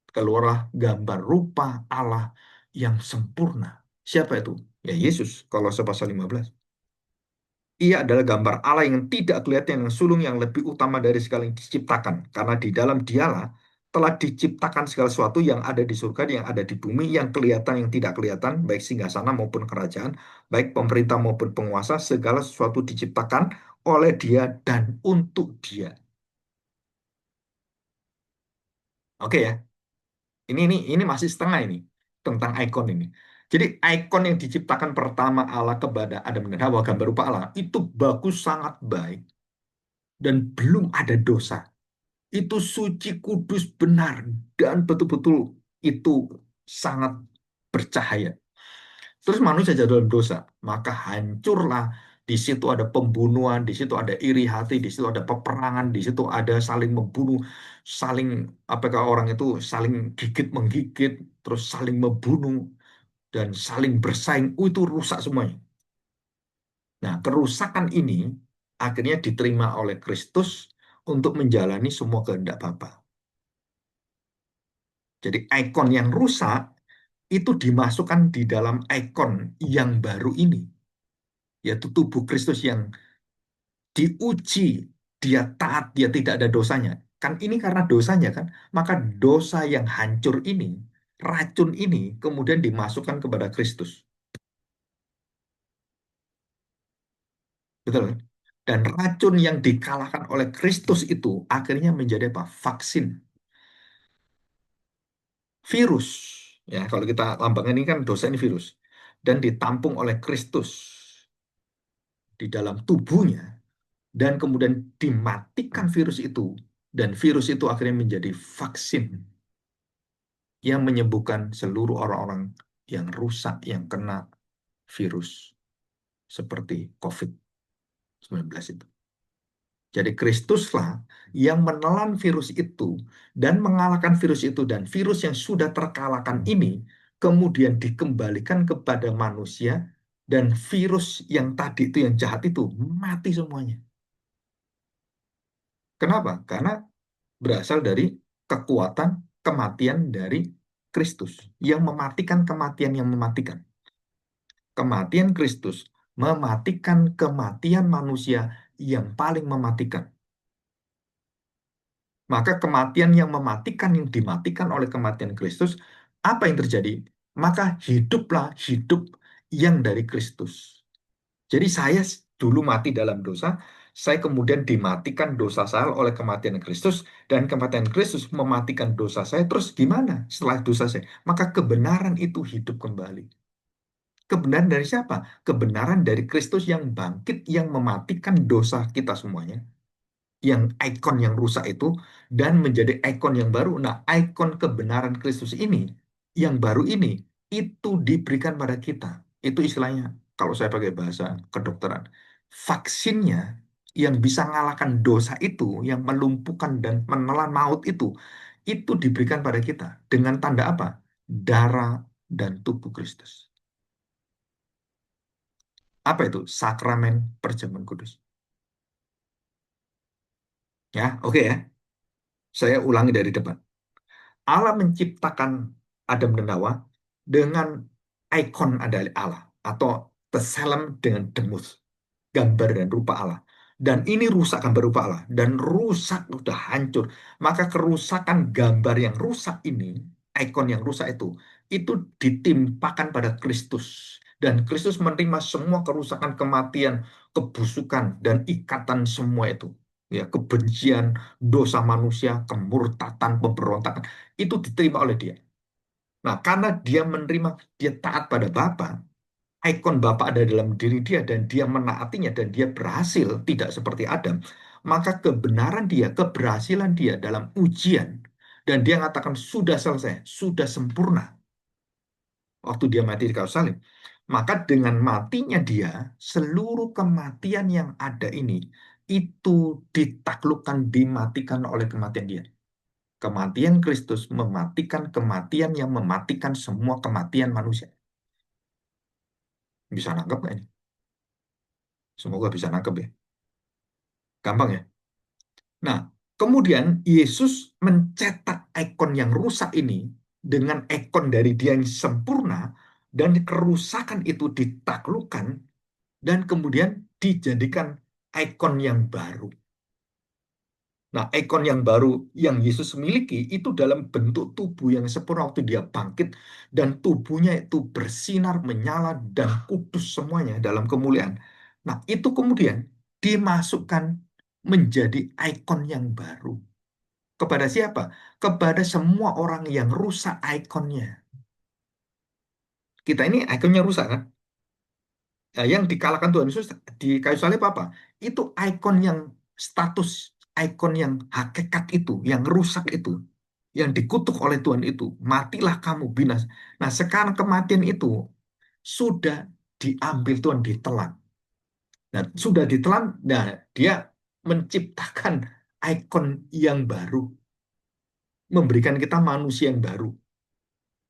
[SPEAKER 1] Keluarlah gambar rupa Allah yang sempurna. Siapa itu? Ya Yesus, kalau pasal 15. Ia adalah gambar Allah yang tidak kelihatan, yang sulung, yang lebih utama dari segala yang diciptakan. Karena di dalam dialah telah diciptakan segala sesuatu yang ada di surga, yang ada di bumi, yang kelihatan, yang tidak kelihatan, baik singgasana maupun kerajaan, baik pemerintah maupun penguasa, segala sesuatu diciptakan oleh dia dan untuk dia. Oke ya, ini masih setengah ini tentang ikon ini. Jadi ikon yang diciptakan pertama Allah kepada Adam dan Hawa, gambar rupa Allah, itu bagus, sangat baik, dan belum ada dosa. Itu suci, kudus, benar, dan betul-betul itu sangat bercahaya. Terus manusia jatuh dalam dosa, maka hancurlah. Di situ ada pembunuhan, di situ ada iri hati, di situ ada peperangan, di situ ada saling membunuh, saling apakah orang itu saling gigit menggigit, terus saling membunuh dan saling bersaing. Itu rusak semuanya. Nah, kerusakan ini akhirnya diterima oleh Kristus untuk menjalani semua kehendak Bapa. Jadi ikon yang rusak itu dimasukkan di dalam ikon yang baru ini, yaitu tubuh Kristus yang diuji, dia taat, dia tidak ada dosanya. Kan ini karena dosanya kan, maka dosa yang hancur ini, racun ini kemudian dimasukkan kepada Kristus. Betul kan? Dan racun yang dikalahkan oleh Kristus itu akhirnya menjadi apa? Vaksin, virus. Ya, kalau kita lambangkan ini kan dosa ini virus. Dan ditampung oleh Kristus di dalam tubuhnya, dan kemudian dimatikan virus itu, dan virus itu akhirnya menjadi vaksin yang menyembuhkan seluruh orang-orang yang rusak yang kena virus seperti COVID-19 itu. Jadi Kristuslah yang menelan virus itu dan mengalahkan virus itu, dan virus yang sudah terkalahkan ini kemudian dikembalikan kepada manusia, dan virus yang tadi itu yang jahat itu mati semuanya. Kenapa? Karena berasal dari kekuatan kematian dari Kristus yang mematikan kematian yang mematikan. Kematian Kristus mematikan kematian manusia yang paling mematikan. Maka kematian yang mematikan yang dimatikan oleh kematian Kristus, apa yang terjadi? Maka hiduplah hidup yang dari Kristus. Jadi saya dulu mati dalam dosa, saya kemudian dimatikan dosa saya oleh kematian Kristus, dan kematian Kristus mematikan dosa saya. Terus gimana setelah dosa saya? Maka kebenaran itu hidup kembali. Kebenaran dari siapa? Kebenaran dari Kristus yang bangkit, yang mematikan dosa kita semuanya, yang ikon yang rusak itu, dan menjadi ikon yang baru. Nah, ikon kebenaran Kristus ini, yang baru ini, itu diberikan pada kita. Itu istilahnya, kalau saya pakai bahasa kedokteran, vaksinnya yang bisa mengalahkan dosa itu, yang melumpuhkan dan menelan maut itu diberikan pada kita. Dengan tanda apa? Darah dan tubuh Kristus. Apa itu? Sakramen perjamuan kudus. Ya, oke ya. Saya ulangi dari depan. Allah menciptakan Adam dan Hawa dengan ikon adalah Allah atau Tselem dengan Demus, gambar dan rupa Allah. Dan ini rusak gambar rupa Allah dan rusak udah hancur. Maka kerusakan gambar yang rusak ini, ikon yang rusak itu ditimpakan pada Kristus. Dan Kristus menerima semua kerusakan, kematian, kebusukan dan ikatan semua itu. Ya, kebencian, dosa manusia, kemurtatan, pemberontakan itu diterima oleh dia. Nah, karena dia menerima, dia taat pada Bapa, ikon Bapa ada dalam diri dia dan dia menaatinya dan dia berhasil tidak seperti Adam, maka kebenaran dia, keberhasilan dia dalam ujian dan dia mengatakan sudah selesai, sudah sempurna waktu dia mati di kayu salib. Maka dengan matinya dia, seluruh kematian yang ada ini itu ditaklukkan, dimatikan oleh kematian dia. Kematian Kristus mematikan kematian yang mematikan semua kematian manusia. Bisa nangkep nggak ini? Semoga bisa nangkep ya. Gampang ya. Nah, kemudian Yesus mencetak ikon yang rusak ini dengan ikon dari dia yang sempurna dan kerusakan itu ditaklukkan dan kemudian dijadikan ikon yang baru. Nah, ikon yang baru yang Yesus miliki itu dalam bentuk tubuh yang sempurna waktu dia bangkit dan tubuhnya itu bersinar, menyala dan kudus semuanya dalam kemuliaan. Nah, itu kemudian dimasukkan menjadi ikon yang baru. Kepada siapa? Kepada semua orang yang rusak ikonnya. Kita ini ikonnya rusak kan? Nah, yang dikalahkan Tuhan Yesus di kayu salib apa? Itu ikon yang status, ikon yang hakikat itu, yang rusak itu, yang dikutuk oleh Tuhan itu. Matilah kamu binas. Nah, sekarang kematian itu sudah diambil Tuhan, ditelan. Nah, sudah ditelan, nah dia menciptakan ikon yang baru, memberikan kita manusia yang baru.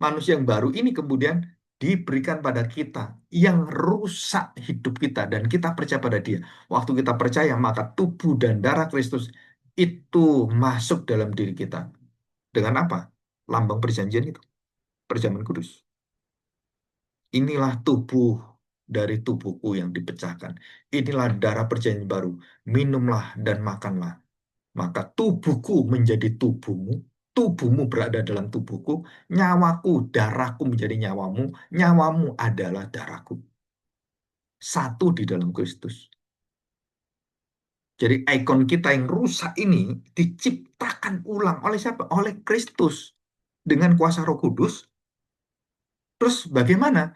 [SPEAKER 1] Manusia yang baru ini kemudian diberikan pada kita yang rusak hidup kita dan kita percaya pada dia. Waktu kita percaya maka tubuh dan darah Kristus itu masuk dalam diri kita. Dengan apa? Lambang perjanjian itu, perjamuan kudus. Inilah tubuh dari tubuhku yang dipecahkan. Inilah darah perjanjian baru. Minumlah dan makanlah. Maka tubuhku menjadi tubuhmu, tubuhmu berada dalam tubuhku, nyawaku, darahku menjadi nyawamu, nyawamu adalah darahku. Satu di dalam Kristus. Jadi ikon kita yang rusak ini diciptakan ulang oleh siapa? Oleh Kristus. Dengan kuasa Roh Kudus. Terus bagaimana?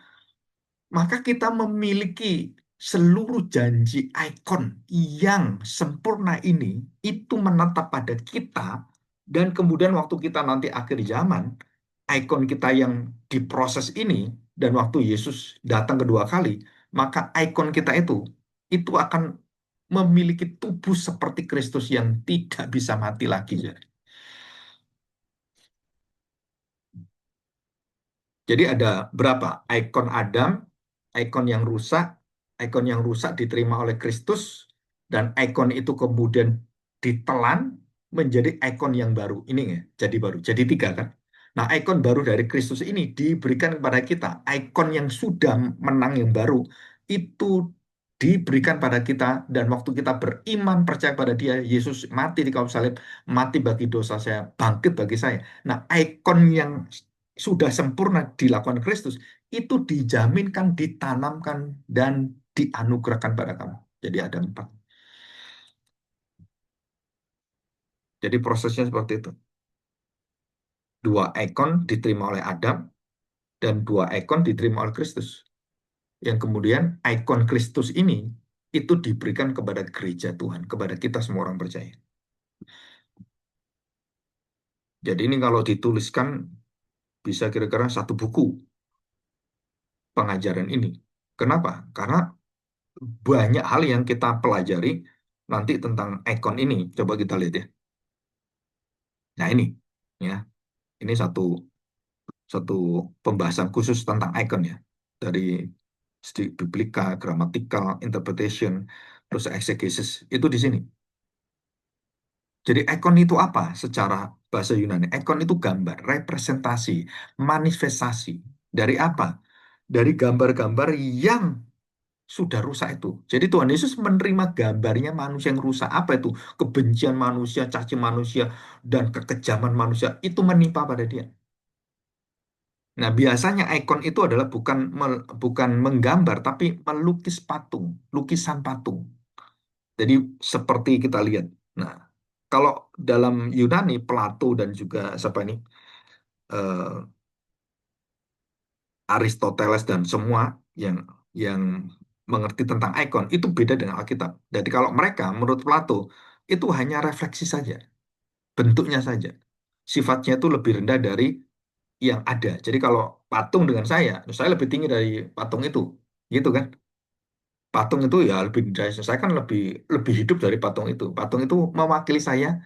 [SPEAKER 1] Maka kita memiliki seluruh janji ikon yang sempurna ini itu menetap pada kita dan kemudian waktu kita nanti akhir zaman ikon kita yang diproses ini dan waktu Yesus datang kedua kali maka ikon kita itu akan memiliki tubuh seperti Kristus yang tidak bisa mati lagi. Jadi ada berapa? Ikon Adam, ikon yang rusak, ikon yang rusak diterima oleh Kristus, dan ikon itu kemudian ditelan menjadi ikon yang baru. Ini ya, jadi baru. Jadi tiga kan? Nah, ikon baru dari Kristus ini diberikan kepada kita. Ikon yang sudah menang yang baru itu diberikan pada kita dan waktu kita beriman percaya pada dia, Yesus mati di kayu salib, mati bagi dosa saya, bangkit bagi saya. Nah, ikon yang sudah sempurna dilakukan Kristus, itu dijaminkan, ditanamkan, dan dianugerahkan pada kamu. Jadi ada empat. Jadi prosesnya seperti itu. Dua ikon diterima oleh Adam, dan dua ikon diterima oleh Kristus. Yang kemudian ikon Kristus ini, itu diberikan kepada gereja Tuhan, kepada kita semua orang percaya. Jadi ini kalau dituliskan, bisa kira-kira satu buku pengajaran ini. Kenapa? Karena banyak hal yang kita pelajari nanti tentang ikon ini. Coba kita lihat ya. Nah ini, ya, ini satu satu pembahasan khusus tentang ikon ya, dari segi biblika, gramatikal, interpretation, terus exegesis itu di sini. Jadi ikon itu apa secara bahasa Yunani? Ikon itu gambar, representasi, manifestasi. Dari apa? Dari gambar-gambar yang sudah rusak itu. Jadi Tuhan Yesus menerima gambarnya manusia yang rusak. Apa itu? Kebencian manusia, caci manusia, dan kekejaman manusia. Itu menimpa pada dia. Nah, biasanya ikon itu adalah bukan menggambar, tapi melukis patung, lukisan patung. Jadi seperti kita lihat. Nah, kalau dalam Yunani, Plato dan juga siapa ini eh, Aristoteles dan semua yang mengerti tentang ikon itu beda dengan Alkitab. Jadi kalau mereka menurut Plato itu hanya refleksi saja, bentuknya saja. Sifatnya itu lebih rendah dari yang ada. Jadi kalau patung dengan saya lebih tinggi dari patung itu, gitu kan? Patung itu ya lebih dari saya kan lebih lebih hidup dari patung itu. Patung itu mewakili saya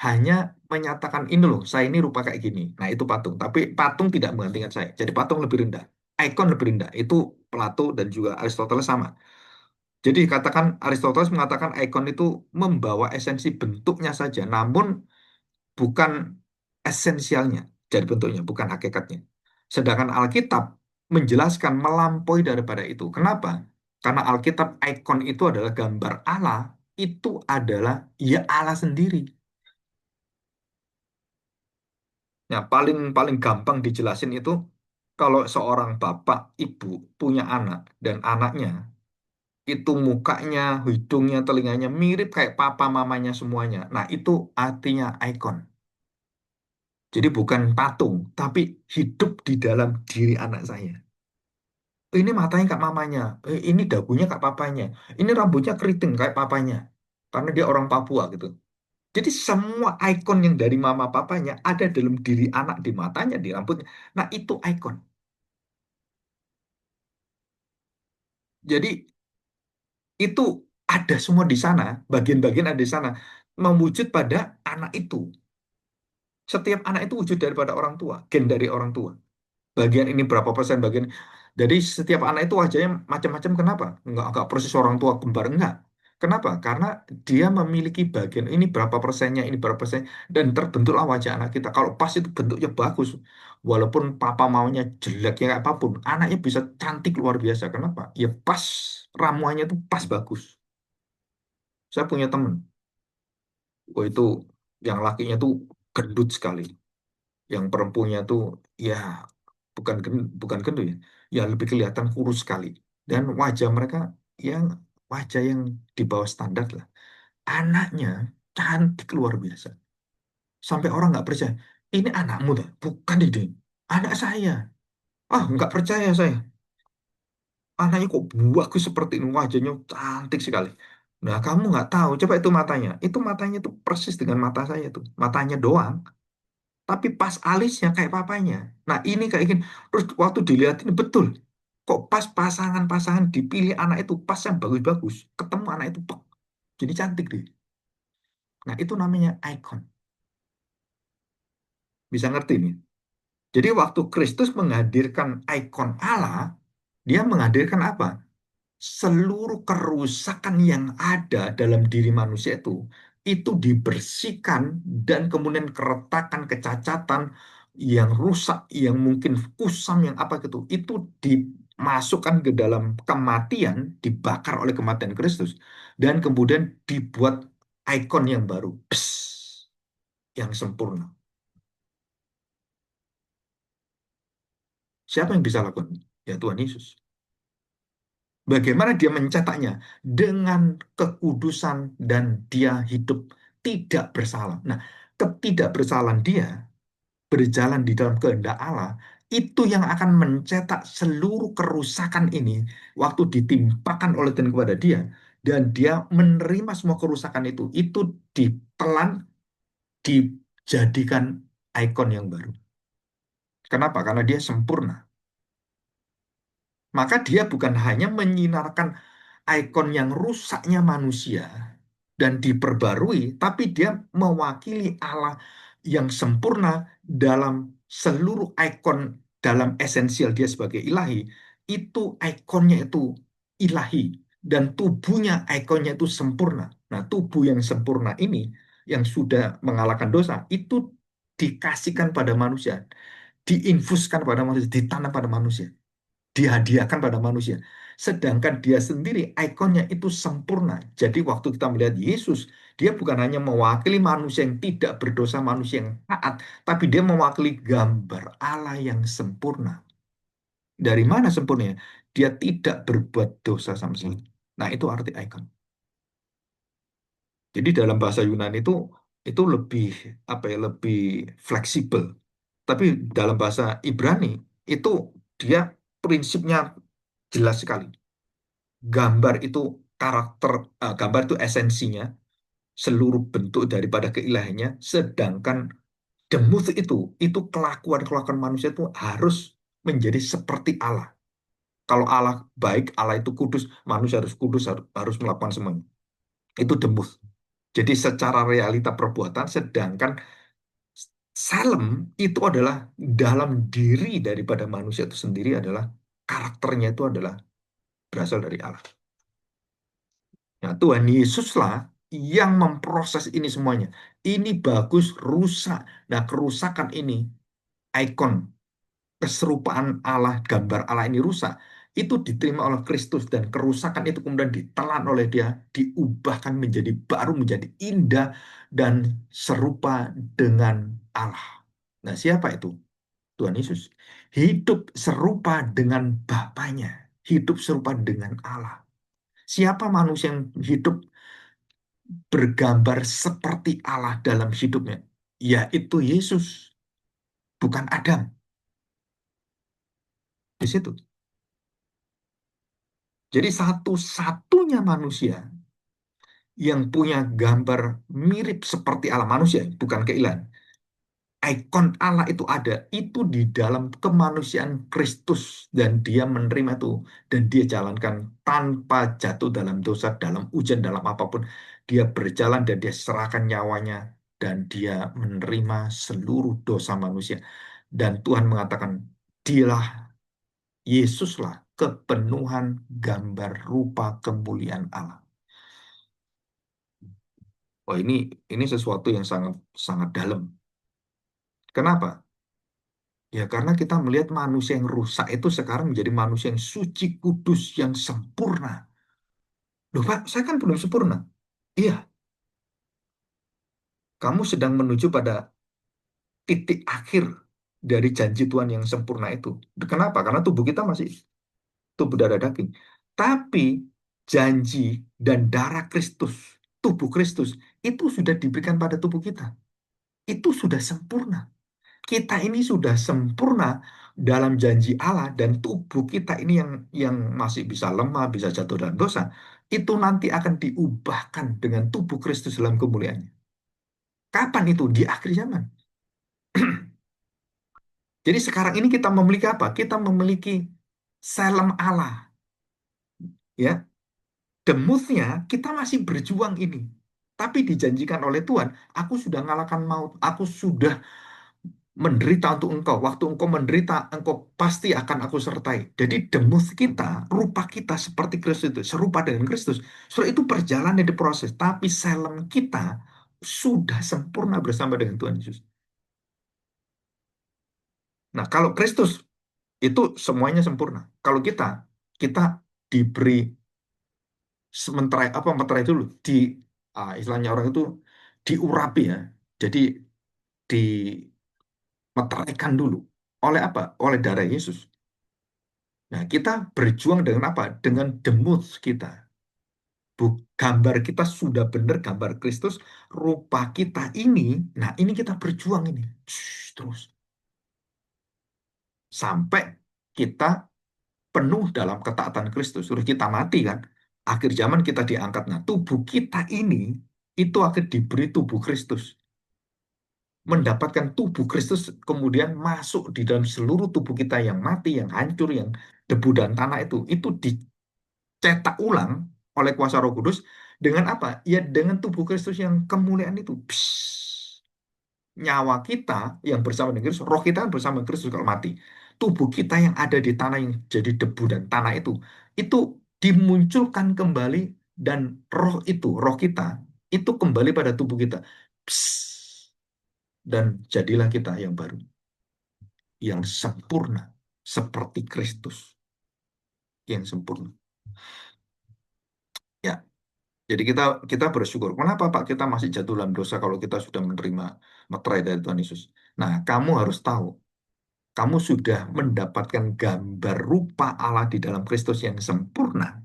[SPEAKER 1] hanya menyatakan ini loh, saya ini rupa kayak gini. Nah, itu patung. Tapi patung tidak menggantikan saya. Jadi patung lebih rendah. Ikon lebih rendah. Itu Plato dan juga Aristoteles sama. Jadi katakan Aristoteles mengatakan ikon itu membawa esensi bentuknya saja, namun bukan esensialnya dari bentuknya, bukan hakikatnya. Sedangkan Alkitab menjelaskan melampaui daripada itu. Kenapa? Karena Alkitab ikon itu adalah gambar Allah, itu adalah ya Allah sendiri. Ya, paling paling gampang dijelasin itu kalau seorang bapak, ibu punya anak dan anaknya itu mukanya, hidungnya, telinganya mirip kayak papa mamanya semuanya. Nah, itu artinya ikon. Jadi bukan patung, tapi hidup di dalam diri anak saya. Ini matanya kayak mamanya, ini dagunya kayak papanya, ini rambutnya keriting kayak papanya, karena dia orang Papua gitu. Jadi semua ikon yang dari mama papanya ada dalam diri anak, di matanya, di rambutnya. Nah itu ikon. Jadi itu ada semua di sana, bagian-bagian ada di sana, mewujud pada anak itu. Setiap anak itu wujud daripada orang tua, gen dari orang tua. Bagian ini berapa persen bagian. Jadi setiap anak itu wajahnya macam-macam. Kenapa? Enggak persis orang tua kembar, enggak. Kenapa? Karena dia memiliki bagian ini berapa persennya, ini berapa persen, dan terbentuklah wajah anak kita. Kalau pas itu bentuknya bagus, walaupun papa maunya jelek ya kayak apapun, anaknya bisa cantik luar biasa. Kenapa? Ya pas ramuannya itu pas bagus. Saya punya temen, oh itu yang lakinya tuh gendut sekali, yang perempuannya tuh ya bukan gendut ya, ya lebih kelihatan kurus sekali. Dan wajah mereka yang wajah yang di bawah standar lah. Anaknya cantik luar biasa. Sampai orang nggak percaya. Ini anakmu tuh, bukan ini. Anak saya. Ah, nggak percaya saya. Anaknya kok bagus seperti ini, wajahnya cantik sekali. Nah, kamu nggak tahu. Coba itu matanya. Itu matanya tuh persis dengan mata saya tuh. Matanya doang. Tapi pas alisnya kayak papanya. Nah, ini kayak gini. Terus waktu dilihat ini betul. Kok pas pasangan-pasangan dipilih anak itu pas yang bagus-bagus. Ketemu anak itu, pek, jadi cantik deh. Nah, itu namanya icon. Bisa ngerti nih? Jadi waktu Kristus menghadirkan ikon Allah, dia menghadirkan apa? Seluruh kerusakan yang ada dalam diri manusia itu dibersihkan dan kemudian keretakan, kecacatan yang rusak, yang mungkin kusam, yang apa gitu, itu dimasukkan ke dalam kematian, dibakar oleh kematian Kristus, dan kemudian dibuat ikon yang baru, Psst, yang sempurna. Siapa yang bisa lakukan? Ya Tuhan Yesus. Bagaimana dia mencetaknya? Dengan kekudusan dan dia hidup tidak bersalah. Nah, ketidakbersalahan dia berjalan di dalam kehendak Allah itu yang akan mencetak seluruh kerusakan ini waktu ditimpakan oleh Tuhan kepada dia dan dia menerima semua kerusakan itu ditelan dijadikan ikon yang baru. Kenapa? Karena dia sempurna. Maka dia bukan hanya menyinarkan ikon yang rusaknya manusia dan diperbarui, tapi dia mewakili Allah yang sempurna dalam seluruh ikon dalam esensial dia sebagai ilahi. Itu ikonnya itu ilahi dan tubuhnya ikonnya itu sempurna. Nah, tubuh yang sempurna ini yang sudah mengalahkan dosa itu dikasihkan pada manusia, diinfuskan pada manusia, ditanam pada manusia, dihadiahkan pada manusia. Sedangkan dia sendiri ikonnya itu sempurna. Jadi waktu kita melihat Yesus, dia bukan hanya mewakili manusia yang tidak berdosa, manusia yang taat, tapi dia mewakili gambar Allah yang sempurna. Dari mana sempurnanya? Dia tidak berbuat dosa sama sekali. Nah, itu arti ikon. Jadi dalam bahasa Yunani itu lebih apa ya, lebih fleksibel. Tapi dalam bahasa Ibrani itu dia prinsipnya jelas sekali. Gambar itu karakter, gambar itu esensinya, seluruh bentuk daripada keilahiannya, sedangkan demuth itu kelakuan-kelakuan manusia itu harus menjadi seperti Allah. Kalau Allah baik, Allah itu kudus, manusia harus kudus, harus melakukan semuanya. Itu demuth. Jadi secara realita perbuatan, sedangkan Salem itu adalah dalam diri daripada manusia itu sendiri adalah karakternya itu adalah berasal dari Allah. Nah, Tuhan Yesuslah yang memproses ini semuanya. Ini bagus, rusak. Nah, kerusakan ini, ikon keserupaan Allah, gambar Allah ini rusak. Itu diterima oleh Kristus dan kerusakan itu kemudian ditelan oleh Dia, diubahkan menjadi baru, menjadi indah dan serupa dengan Allah. Nah, siapa itu? Tuhan Yesus. Hidup serupa dengan Bapaknya, hidup serupa dengan Allah. Siapa manusia yang hidup bergambar seperti Allah dalam hidupnya? Yaitu Yesus, bukan Adam. Di situ. Jadi satu-satunya manusia yang punya gambar mirip seperti Allah, manusia, bukan keilahan. Ikon Allah itu ada, itu di dalam kemanusiaan Kristus, dan dia menerima itu, dan dia jalankan tanpa jatuh dalam dosa, dalam ujian, dalam apapun. Dia berjalan dan dia serahkan nyawanya, dan dia menerima seluruh dosa manusia. Dan Tuhan mengatakan, dialah Yesuslah kepenuhan gambar rupa kemuliaan Allah. Wah, ini sesuatu yang sangat sangat dalam. Kenapa? Ya karena kita melihat manusia yang rusak itu sekarang menjadi manusia yang suci, kudus, yang sempurna. Loh Pak, saya kan belum sempurna. Iya, kamu sedang menuju pada titik akhir dari janji Tuhan yang sempurna itu. Kenapa? Karena tubuh kita masih tubuh darah daging. Tapi janji dan darah Kristus, tubuh Kristus, itu sudah diberikan pada tubuh kita. Itu sudah sempurna. Kita ini sudah sempurna dalam janji Allah, dan tubuh kita ini yang masih bisa lemah, bisa jatuh dalam dosa, itu nanti akan diubahkan dengan tubuh Kristus dalam kemuliaannya. Kapan itu? Di akhir zaman. Jadi sekarang ini kita memiliki apa? Kita memiliki Salem Allah, ya. Demutnya kita masih berjuang ini. Tapi dijanjikan oleh Tuhan, aku sudah ngalahkan maut, aku sudah menderita untuk engkau. Waktu engkau menderita, engkau pasti akan aku sertai. Jadi demuth kita, rupa kita seperti Kristus itu, serupa dengan Kristus. Setelah itu perjalanan di proses, tapi salem kita sudah sempurna bersama dengan Tuhan Yesus. Nah, kalau Kristus itu semuanya sempurna. Kalau kita diberi sementara apa meterai dulu di istilahnya orang itu diurapi ya. Jadi dimeteraikan dulu. Oleh apa? Oleh darah Yesus. Nah, kita berjuang dengan apa? Dengan demut kita. Gambar kita sudah benar, gambar Kristus, rupa kita ini, nah ini kita berjuang ini. Terus. Sampai kita penuh dalam ketaatan Kristus. Sudah kita mati kan. Akhir zaman kita diangkat. Nah, tubuh kita ini, itu akan diberi tubuh Kristus. Mendapatkan tubuh Kristus, kemudian masuk di dalam seluruh tubuh kita yang mati, yang hancur, yang debu dan tanah itu cetak ulang oleh kuasa Roh Kudus dengan apa? Ya dengan tubuh Kristus yang kemuliaan itu. Psst. Nyawa kita yang bersama dengan Kristus, roh kita bersama Kristus kalau mati. Tubuh kita yang ada di tanah yang jadi debu dan tanah itu dimunculkan kembali, dan roh kita itu kembali pada tubuh kita. Psst. Dan jadilah kita yang baru, yang sempurna, seperti Kristus yang sempurna. Ya, jadi kita kita bersyukur. Kenapa Pak kita masih jatuh dalam dosa kalau kita sudah menerima meterai dari Tuhan Yesus? Nah, kamu harus tahu, kamu sudah mendapatkan gambar rupa Allah di dalam Kristus yang sempurna,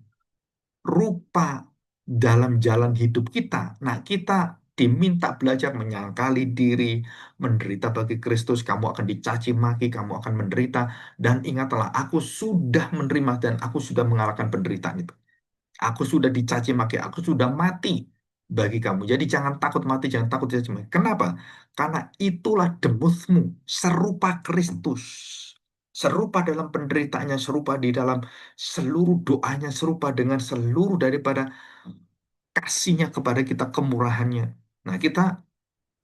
[SPEAKER 1] rupa dalam jalan hidup kita. Nah, kita diminta belajar menyangkali diri, menderita bagi Kristus. Kamu akan dicaci maki, kamu akan menderita. Dan ingatlah, aku sudah menerima dan aku sudah mengalahkan penderitaan itu. Aku sudah dicaci maki, aku sudah mati bagi kamu. Jadi jangan takut mati, jangan takut dicaci maki. Kenapa? Karena itulah demusmu, serupa Kristus. Serupa dalam penderitaannya, serupa di dalam seluruh doanya, serupa dengan seluruh daripada kasihnya kepada kita, kemurahannya. Nah, kita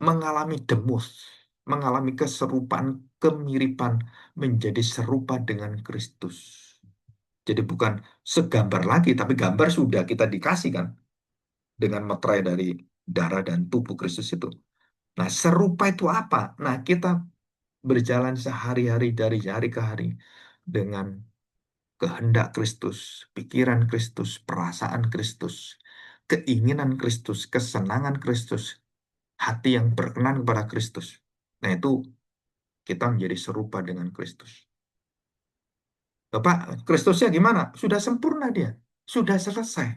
[SPEAKER 1] mengalami demus, mengalami keserupaan, kemiripan, menjadi serupa dengan Kristus. Jadi bukan segambar lagi, tapi gambar sudah kita dikasih kan dengan meterai dari darah dan tubuh Kristus itu. Nah, serupa itu apa? Nah, kita berjalan sehari-hari dari hari ke hari dengan kehendak Kristus, pikiran Kristus, perasaan Kristus, keinginan Kristus, kesenangan Kristus, hati yang berkenan kepada Kristus. Nah, itu kita menjadi serupa dengan Kristus. Bapak, Kristusnya gimana? Sudah sempurna dia. Sudah selesai.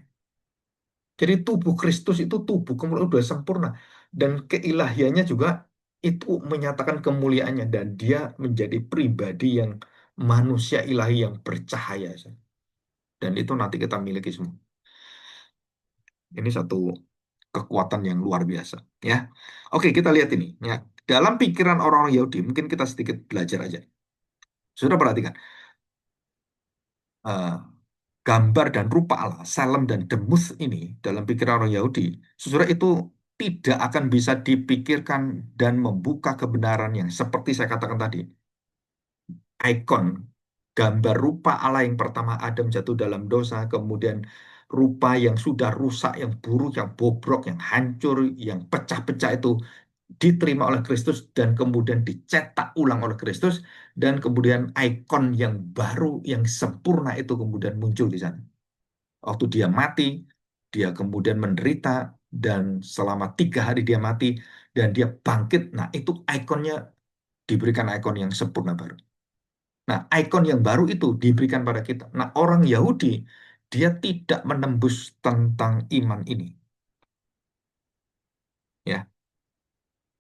[SPEAKER 1] Jadi tubuh Kristus itu tubuh kemuliaan sudah sempurna. Dan keilahiannya juga itu menyatakan kemuliaannya. Dan dia menjadi pribadi yang manusia ilahi yang bercahaya. Dan itu nanti kita miliki semua. Ini satu kekuatan yang luar biasa. Ya, oke kita lihat ini. Ya, dalam pikiran orang-orang Yahudi, mungkin kita sedikit belajar aja. Sudah perhatikan. eh, Gambar dan rupa Allah, Salem dan Demuth ini dalam pikiran orang Yahudi, sesudah itu tidak akan bisa dipikirkan dan membuka kebenaran yang seperti saya katakan tadi. Ikon, gambar rupa Allah yang pertama Adam jatuh dalam dosa, kemudian rupa yang sudah rusak, yang buruk, yang bobrok, yang hancur, yang pecah-pecah itu diterima oleh Kristus dan kemudian dicetak ulang oleh Kristus dan kemudian ikon yang baru, yang sempurna itu kemudian muncul di sana. Waktu dia mati, dia kemudian menderita, dan selama 3 hari dia mati, dan dia bangkit. Nah, itu ikonnya diberikan ikon yang sempurna baru. Nah, ikon yang baru itu diberikan pada kita. Nah, orang Yahudi, dia tidak menembus tentang iman ini. Ya,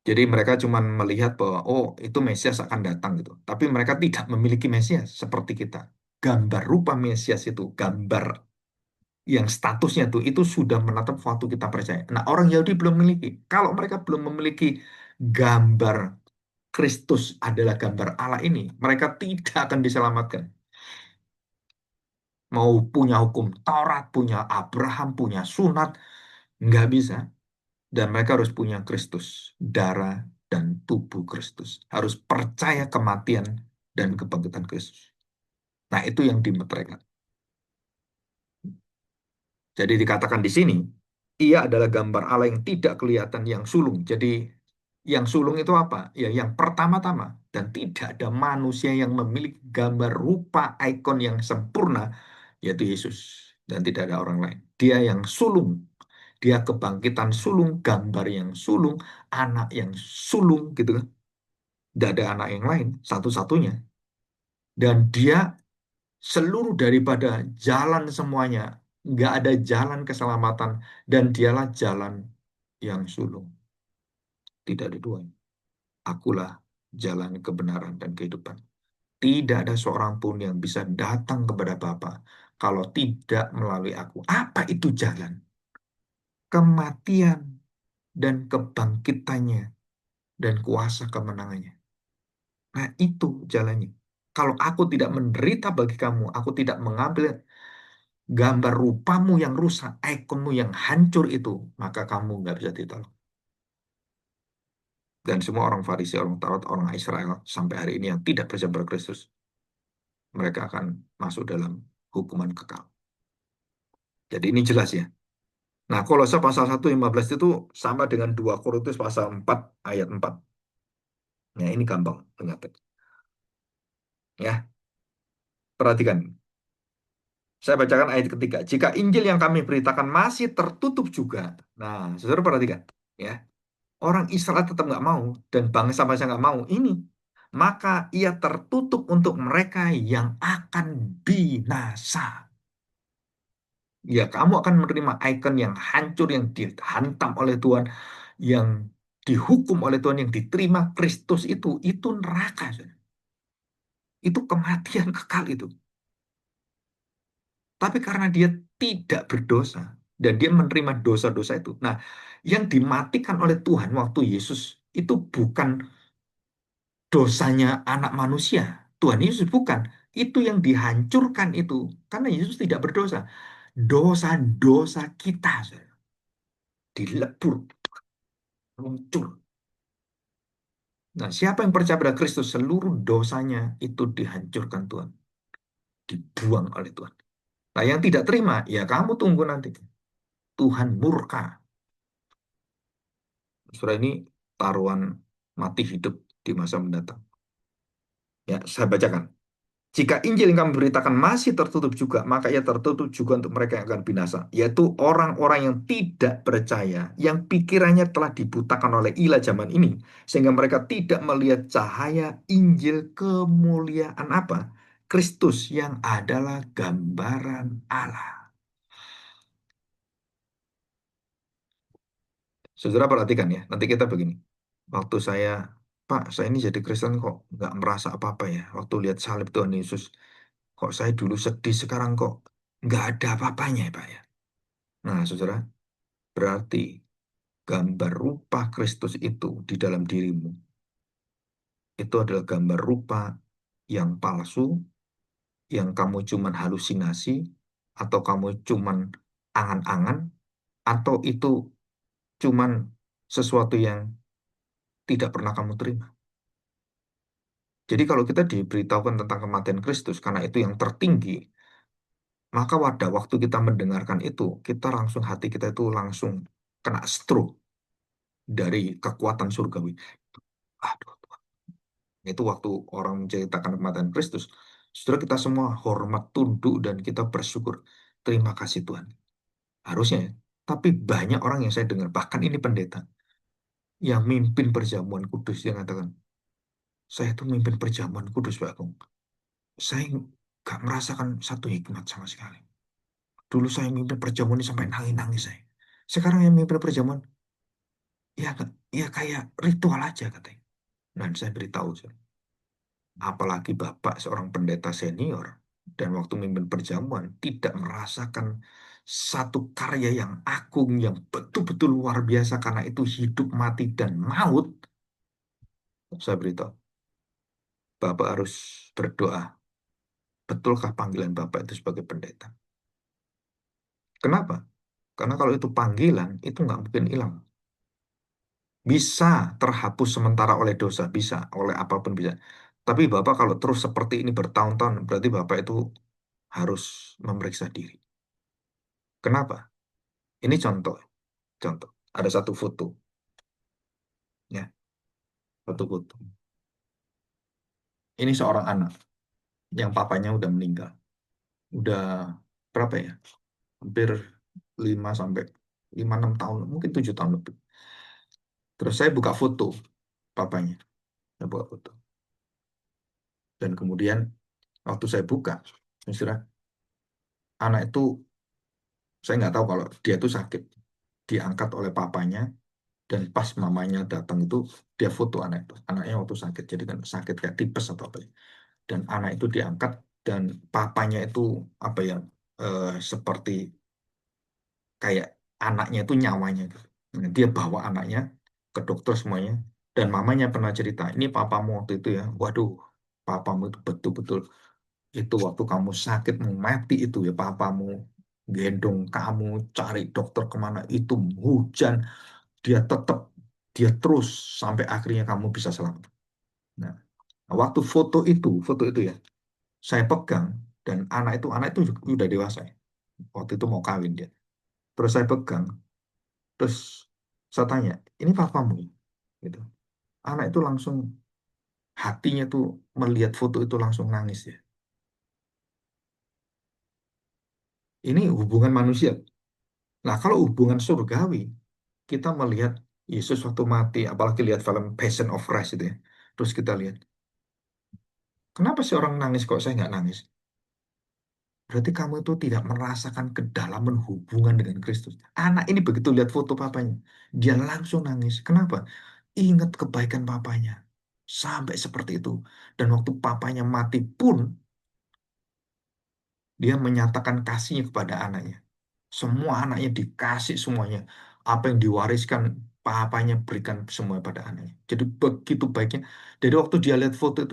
[SPEAKER 1] jadi mereka cuma melihat bahwa, oh, itu Mesias akan datang gitu. Tapi mereka tidak memiliki Mesias seperti kita. Gambar rupa Mesias itu, gambar yang statusnya tuh itu sudah menatap waktu kita percaya. Nah, orang Yahudi belum memiliki. Kalau mereka belum memiliki gambar Kristus adalah gambar Allah ini, mereka tidak akan diselamatkan. Mau punya hukum Taurat, punya Abraham, punya sunat, nggak bisa. Dan mereka harus punya Kristus, darah dan tubuh Kristus. Harus percaya kematian dan kebangkitan Kristus. Nah, itu yang dimeteraikan. Jadi dikatakan di sini, ia adalah gambar Allah yang tidak kelihatan, yang sulung. Jadi yang sulung itu apa? Ya yang pertama-tama. Dan tidak ada manusia yang memiliki gambar rupa ikon yang sempurna, yaitu Yesus. Dan tidak ada orang lain. Dia yang sulung. Dia kebangkitan sulung, gambar yang sulung, anak yang sulung gitu kan. Tidak ada anak yang lain, satu-satunya. Dan dia seluruh daripada jalan semuanya. Nggak ada jalan keselamatan. Dan dialah jalan yang sulung. Tidak ada duanya. Akulah jalan kebenaran dan kehidupan. Tidak ada seorang pun yang bisa datang kepada Bapa kalau tidak melalui aku. Apa itu jalan? Kematian dan kebangkitannya dan kuasa kemenangannya. Nah, itu jalannya. Kalau aku tidak menderita bagi kamu, aku tidak mengambil gambar rupamu yang rusak, ikonmu yang hancur itu, maka kamu nggak bisa ditolong. Dan semua orang Farisi, orang Taurat, orang Israel sampai hari ini yang tidak percaya pada Kristus, mereka akan masuk dalam hukuman kekal. Jadi ini jelas ya. Nah, Kolose pasal 1:15 itu sama dengan 2 Korintus pasal 4 ayat 4. Nah, ini gampang ternyata. Ya, perhatikan. Saya bacakan ayat ketiga. Jika Injil yang kami beritakan masih tertutup juga. Nah, saudara perhatikan. Ya, orang Israel tetap nggak mau dan bangsa-bangsa nggak mau ini. Maka ia tertutup untuk mereka yang akan binasa. Ya, kamu akan menerima ikon yang hancur, yang dihantam oleh Tuhan, yang dihukum oleh Tuhan, yang diterima Kristus itu neraka, saudara. Itu kematian kekal itu. Tapi karena dia tidak berdosa dan dia menerima dosa-dosa itu. Nah, yang dimatikan oleh Tuhan waktu Yesus itu bukan dosanya anak manusia. Tuhan Yesus bukan. Itu yang dihancurkan itu. Karena Yesus tidak berdosa. Dosa-dosa kita, saudara, dilebur, luncur. Nah, siapa yang percaya pada Kristus, seluruh dosanya itu dihancurkan Tuhan. Dibuang oleh Tuhan. Nah, yang tidak terima, ya kamu tunggu nanti. Tuhan murka. Surah ini taruhan mati hidup di masa mendatang. Ya, saya bacakan. Jika Injil yang kami beritakan masih tertutup juga, maka ia tertutup juga untuk mereka yang akan binasa, yaitu orang-orang yang tidak percaya, yang pikirannya telah dibutakan oleh ilah zaman ini, sehingga mereka tidak melihat cahaya Injil kemuliaan apa? Kristus yang adalah gambaran Allah. Saudara perhatikan ya, nanti kita begini. Waktu saya, Pak, saya ini jadi Kristen kok nggak merasa apa-apa ya. Waktu lihat salib Tuhan Yesus, kok saya dulu sedih, sekarang kok nggak ada apa-apanya ya, Pak ya. Nah, saudara, berarti gambar rupa Kristus itu di dalam dirimu, itu adalah gambar rupa yang palsu, yang kamu cuman halusinasi, atau kamu cuman angan-angan, atau itu cuman sesuatu yang tidak pernah kamu terima. Jadi kalau kita diberitahukan tentang kematian Kristus, karena itu yang tertinggi, maka pada waktu kita mendengarkan itu, kita langsung hati kita itu langsung kena stroke dari kekuatan surgawi. Aduh, itu waktu orang menceritakan kematian Kristus, setelah kita semua hormat, tunduk, dan kita bersyukur. Terima kasih Tuhan. Harusnya ya. Tapi banyak orang yang saya dengar, bahkan ini pendeta, yang mimpin perjamuan kudus, yang mengatakan, saya itu mimpin perjamuan kudus, Pak Agung. Saya nggak merasakan satu hikmat sama sekali. Dulu saya mimpin perjamuan ini sampai nangis-nangis saya. Sekarang yang mimpin perjamuan, ya, ya kayak ritual aja katanya. Dan saya beritahu, apalagi Bapak seorang pendeta senior, dan waktu mimpin perjamuan tidak merasakan satu karya yang agung, yang betul-betul luar biasa, karena itu hidup, mati, dan maut. Saya beritahu, Bapak harus berdoa. Betulkah panggilan Bapak itu sebagai pendeta? Kenapa? Karena kalau itu panggilan, itu nggak mungkin hilang. Bisa terhapus sementara oleh dosa, bisa, oleh apapun bisa. Tapi Bapak kalau terus seperti ini bertahun-tahun, berarti Bapak itu harus memeriksa diri. Kenapa? Ini contoh, contoh. Ada satu foto, ya, satu foto. Ini seorang anak yang papanya udah meninggal. Udah berapa ya? Hampir 5 sampai 5-6 tahun, mungkin 7 tahun lebih. Terus saya buka foto papanya, saya buka foto. Dan kemudian waktu saya buka, saudara, anak itu, saya nggak tahu kalau dia itu sakit, diangkat oleh papanya, dan pas mamanya datang itu dia foto anak itu, anaknya waktu sakit, jadi kan sakit kayak tipes atau apa ya. Dan anak itu diangkat, dan papanya itu apa ya, seperti kayak anaknya itu nyawanya gitu. Nah, dia bawa anaknya ke dokter semuanya, dan mamanya pernah cerita, ini papamu waktu itu ya, waduh, papamu itu betul-betul, itu waktu kamu sakit mau mati itu ya, papamu gendong kamu cari dokter kemana, itu hujan, dia tetap, dia terus sampai akhirnya kamu bisa selamat. Nah, waktu foto itu ya, saya pegang, dan anak itu juga udah dewasa ya. Waktu itu mau kawin dia. Terus saya pegang, terus saya tanya, ini papamu? Gitu. Anak itu langsung hatinya tuh melihat foto itu langsung nangis ya. Ini hubungan manusia. Nah, kalau hubungan surgawi, kita melihat Yesus waktu mati, apalagi lihat film Passion of Christ itu ya. Terus kita lihat, kenapa sih orang nangis kok saya nggak nangis? Berarti kamu itu tidak merasakan kedalaman hubungan dengan Kristus. Anak ini begitu lihat foto papanya, dia langsung nangis. Kenapa? Ingat kebaikan papanya. Sampai seperti itu. Dan waktu papanya mati pun, dia menyatakan kasihnya kepada anaknya. Semua anaknya dikasih semuanya. Apa yang diwariskan, papanya berikan semua pada anaknya. Jadi begitu baiknya. Dari waktu dia lihat foto itu,